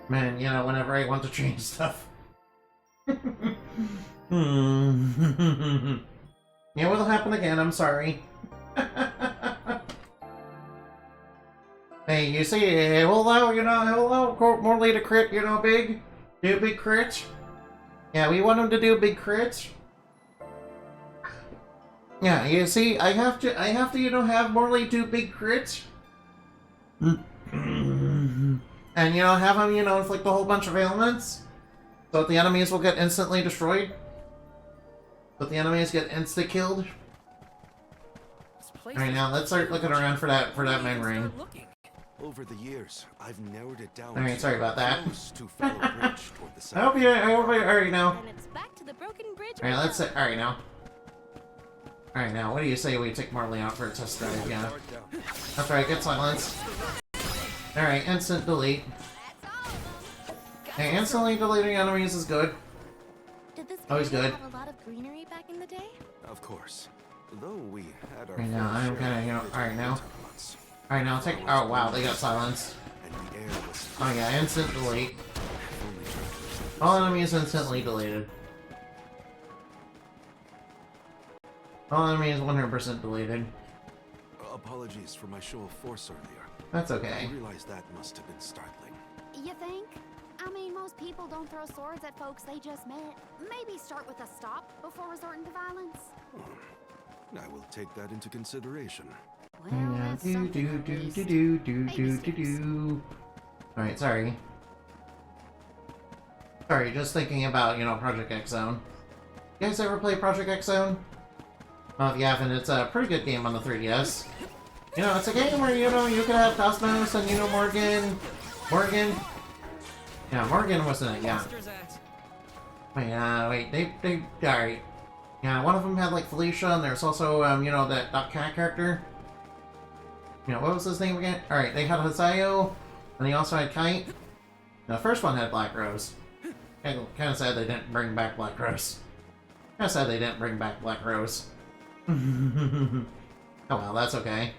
Speaker 1: Man, you know, whenever I want to change stuff. It will happen again, I'm sorry. Hey, you see, it will allow, you know, it will allow Morley to crit, you know, big. Do a big crit. Yeah, we want him to do a big crit. Yeah, you see, I have to, you know, have Morley do big crit. And, you know, have him, you know, inflict a whole bunch of ailments. So that the enemies will get instantly destroyed. So that the enemies get insta-killed. Alright, now let's start looking around for that main ring.
Speaker 5: Over the years, I've narrowed it down.
Speaker 1: Alright, sorry about that.
Speaker 5: I
Speaker 1: I hope you alright now.
Speaker 7: And it's back to the broken bridge.
Speaker 1: Alright, let's say alright now. Alright now, what do you say we take Marley out for a test drive? Yeah. That's right, get silence. Alright, instant delete. Hey, instantly deleting enemies is good.
Speaker 7: Did this
Speaker 1: Always
Speaker 7: garden
Speaker 1: good.
Speaker 7: have a lot of greenery back in the day?
Speaker 5: Of course. Though we had our
Speaker 1: Right now, I'm
Speaker 5: fair
Speaker 1: kinda, you know,
Speaker 5: share of
Speaker 1: alright now.
Speaker 5: winter months,
Speaker 1: Alright now, take oh wow, they got silence.
Speaker 5: and the air was
Speaker 1: Oh yeah, instant delete.
Speaker 5: only travelers
Speaker 1: All enemies instantly deleted. All enemies 100% deleted.
Speaker 5: Apologies for my show of force earlier.
Speaker 1: That's okay.
Speaker 5: I realize that must have been startling.
Speaker 2: You think? I mean, most people don't throw swords at folks they just met. Maybe start with a stop before resorting to violence.
Speaker 5: I will take that into consideration.
Speaker 2: Well,
Speaker 1: Yeah,
Speaker 2: that's
Speaker 1: do
Speaker 2: something
Speaker 1: do
Speaker 2: at
Speaker 1: do
Speaker 2: least.
Speaker 1: do do do
Speaker 2: Baby
Speaker 1: do
Speaker 2: steps.
Speaker 1: do. Alright, sorry. Sorry, just thinking about, you know, Project X Zone. You guys ever play Project X Zone? Well, if you haven't, it's a pretty good game on the 3DS. You know, it's a game where, you know, you could have Cosmos and, you know, Morgan. Yeah, Morgan wasn't it, yeah.
Speaker 3: Monsters Act.
Speaker 1: Wait, they, alright. Yeah, one of them had, like, Felicia, and there's also, you know, that cat character. You know, what was his name again? Alright, they had Hasayo, and they also had Kite. The first one had Black Rose. Kind of sad they didn't bring back Black Rose. Kind of sad they didn't bring back Black Rose. Oh well, that's okay.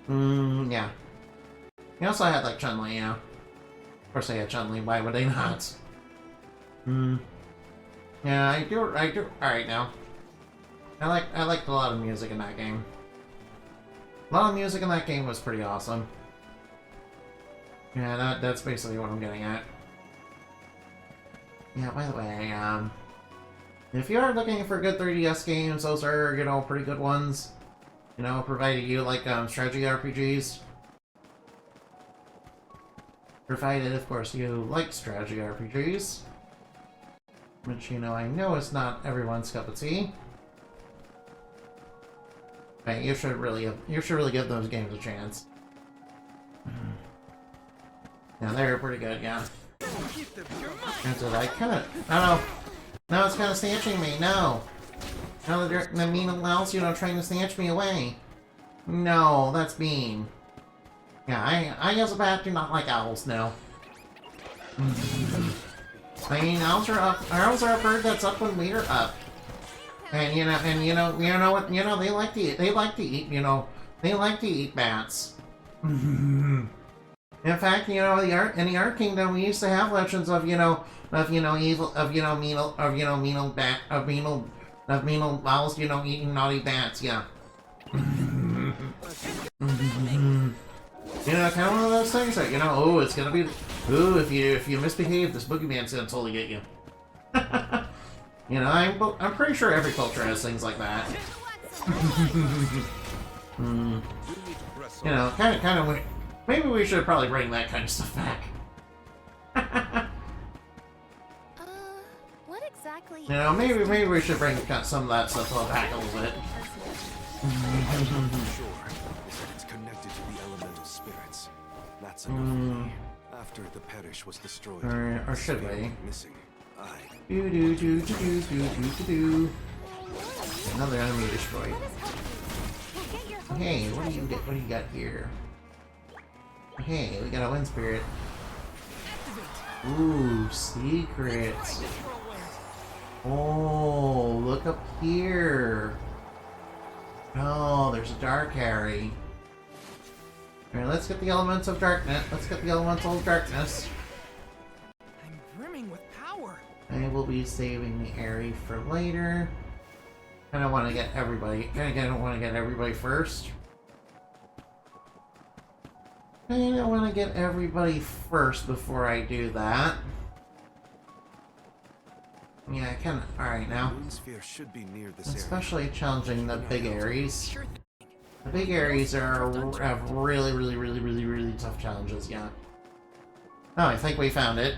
Speaker 1: Yeah. He also had, like, Chun-Li, you know. Of course they had Chun-Li, why would they not? Yeah, I do, alright now. I liked a lot of music in that game. A lot of music in that game was pretty awesome. Yeah, that's basically what I'm getting at. Yeah, by the way, if you are looking for good 3DS games, those are, you know, pretty good ones. You know, provided you like, strategy RPGs. Provided, of course, you like strategy RPGs. Which, you know is not everyone's cup of tea. But you should really give those games a chance. Yeah, they're pretty good, yeah. That's it, I don't know. Now it's kind of snatching me, no. Now the mean owls, you know, trying to snatch me away. No, that's mean. Yeah, I as a bat do not like owls, no. I mean, owls are a bird that's up when we are up. And you know what, they like to eat bats. In fact, you know, in the Art Kingdom, we used to have legends of mean owls, you know, eating naughty bats. Yeah. You know, kind of one of those things that, you know, oh, it's gonna be, ooh, if you misbehave, this boogeyman's gonna totally get you. You know, I'm pretty sure every culture has things like that. You know, kind of. Maybe we should probably bring that kind of stuff back.
Speaker 7: What exactly?
Speaker 1: You know, maybe we should bring some of that stuff back a little bit.
Speaker 5: Sure, is that it's connected to the elemental spirits. That's enough for me. After the parish was destroyed,
Speaker 1: Or should we?
Speaker 5: missing, I
Speaker 1: Do. Another enemy destroyed. Hey, what do you got here? Hey, we got a wind spirit. Ooh, secrets. Oh, look up here. Oh, there's a dark Harry. Alright, let's get the elements of darkness.
Speaker 3: I'm brimming with power.
Speaker 1: I will be saving the Airy for later. I don't want to get everybody. I don't want to get everybody first. I don't want to get everybody first before I do that. Yeah, I can. Alright now.
Speaker 5: Moonsphere should be near this
Speaker 1: Especially challenging the big Aries. The big Aries have really tough challenges, yeah. Oh, I think we found it.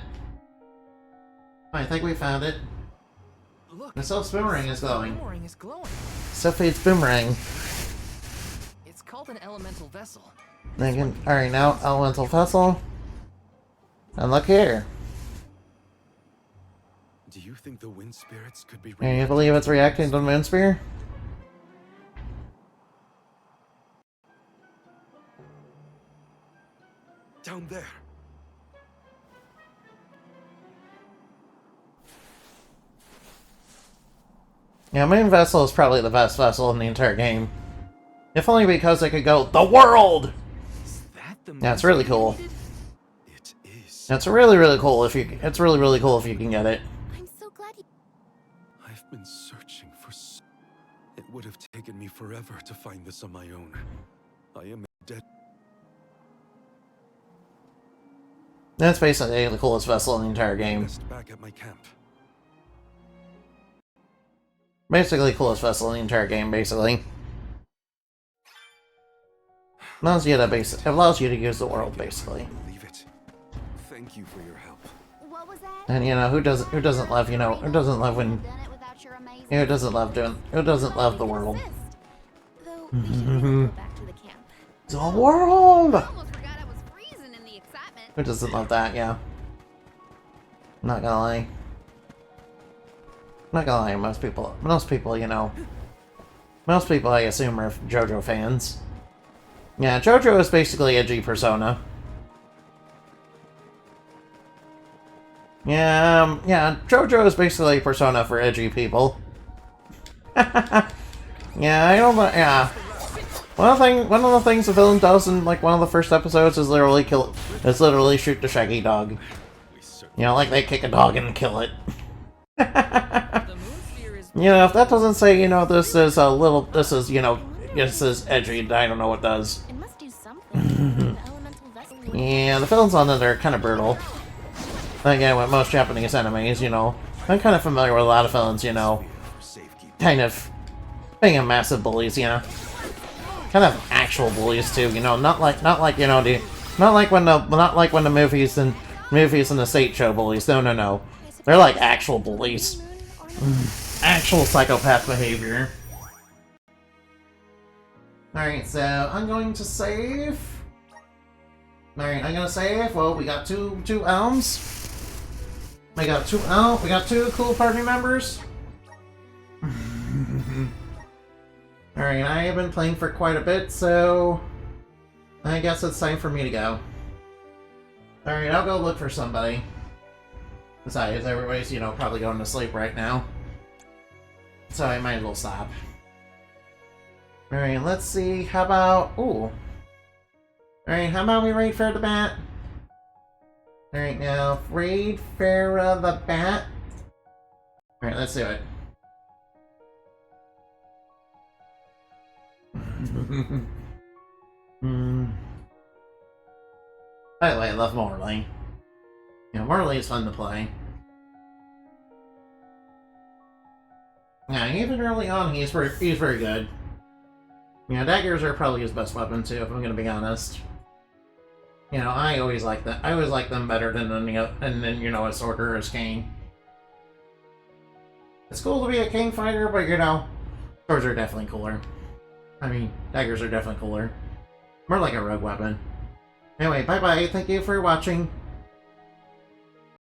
Speaker 3: Look,
Speaker 1: The Self Boomerang is glowing.
Speaker 3: boomerang is glowing.
Speaker 1: Sulfate's Boomerang.
Speaker 3: It's called an elemental vessel.
Speaker 1: Alright, now Elemental Vessel. And look here.
Speaker 5: Do you think the wind spirits could be
Speaker 1: Can you believe it's reacting to the Moon Spear?
Speaker 5: down there?
Speaker 1: Yeah, Moon Vessel is probably the best vessel in the entire game. If only because it could go, THE WORLD!
Speaker 3: Is that the
Speaker 1: Yeah, it's really cool.
Speaker 5: It is.
Speaker 1: It's really, really cool if you. It's really, really cool if you can get it.
Speaker 7: I'm so glad you.
Speaker 5: I've been searching for it would have taken me forever to find this on my own. I am dead.
Speaker 1: That's basically the coolest vessel in the entire game.
Speaker 5: Back at my camp.
Speaker 1: Basically, coolest vessel in the entire game. Basically, allows you to use the world. Basically,
Speaker 5: Believe it. Thank you for your help.
Speaker 7: What was that?
Speaker 1: and you know who doesn't love who doesn't love when
Speaker 7: Done it without your amazing.
Speaker 1: who doesn't love the world.
Speaker 7: Though we should really go back to the camp.
Speaker 1: The world.
Speaker 2: Almost forgot I was freezing in the excitement.
Speaker 1: Who doesn't love that? Yeah. Not gonna lie. Not gonna lie. Most people, you know, most people I assume are JoJo fans. Yeah, JoJo is basically edgy Persona. Yeah, JoJo is basically Persona for edgy people. Yeah, I don't know. Yeah, one of the things the villain does in like one of the first episodes is literally shoot the shaggy dog. You know, like they kick a dog and kill it.
Speaker 3: The moon sphere is
Speaker 1: You know, if that doesn't say, you know, this is edgy, I don't know what does.
Speaker 7: It must do something. An elemental vessel.
Speaker 1: Yeah, the villains on it are kind of brutal. Again, with most Japanese enemies, you know, I'm kind of familiar with a lot of villains, you know, kind of being a massive bullies, you know, kind of actual bullies too, you know, not like you know, not like when the movies and the state show bullies. No, they're like actual bullies, actual psychopath behavior. All right, so I'm going to save. All right, I'm gonna save. Well, we got two elms. We got two cool party members. Alright, I have been playing for quite a bit, so I guess it's time for me to go. Alright, I'll go look for somebody. Besides, everybody's, you know, probably going to sleep right now. So I might as well stop. Alright, let's see, how about... Ooh. Alright, how about we raid Fair the Bat? Alright, now, raid Farah the Bat. Alright, let's do it. By the way, I love Morley. Yeah, Morley is fun to play. Yeah, even early on, he's very good. Yeah, daggers are probably his best weapon too, if I'm gonna be honest. You know, I always like that. I always like them better than you know, a sword or a cane. It's cool to be a cane fighter, but you know, swords are definitely cooler. I mean, daggers are definitely cooler. More like a rogue weapon. Anyway, bye bye. Thank you for watching.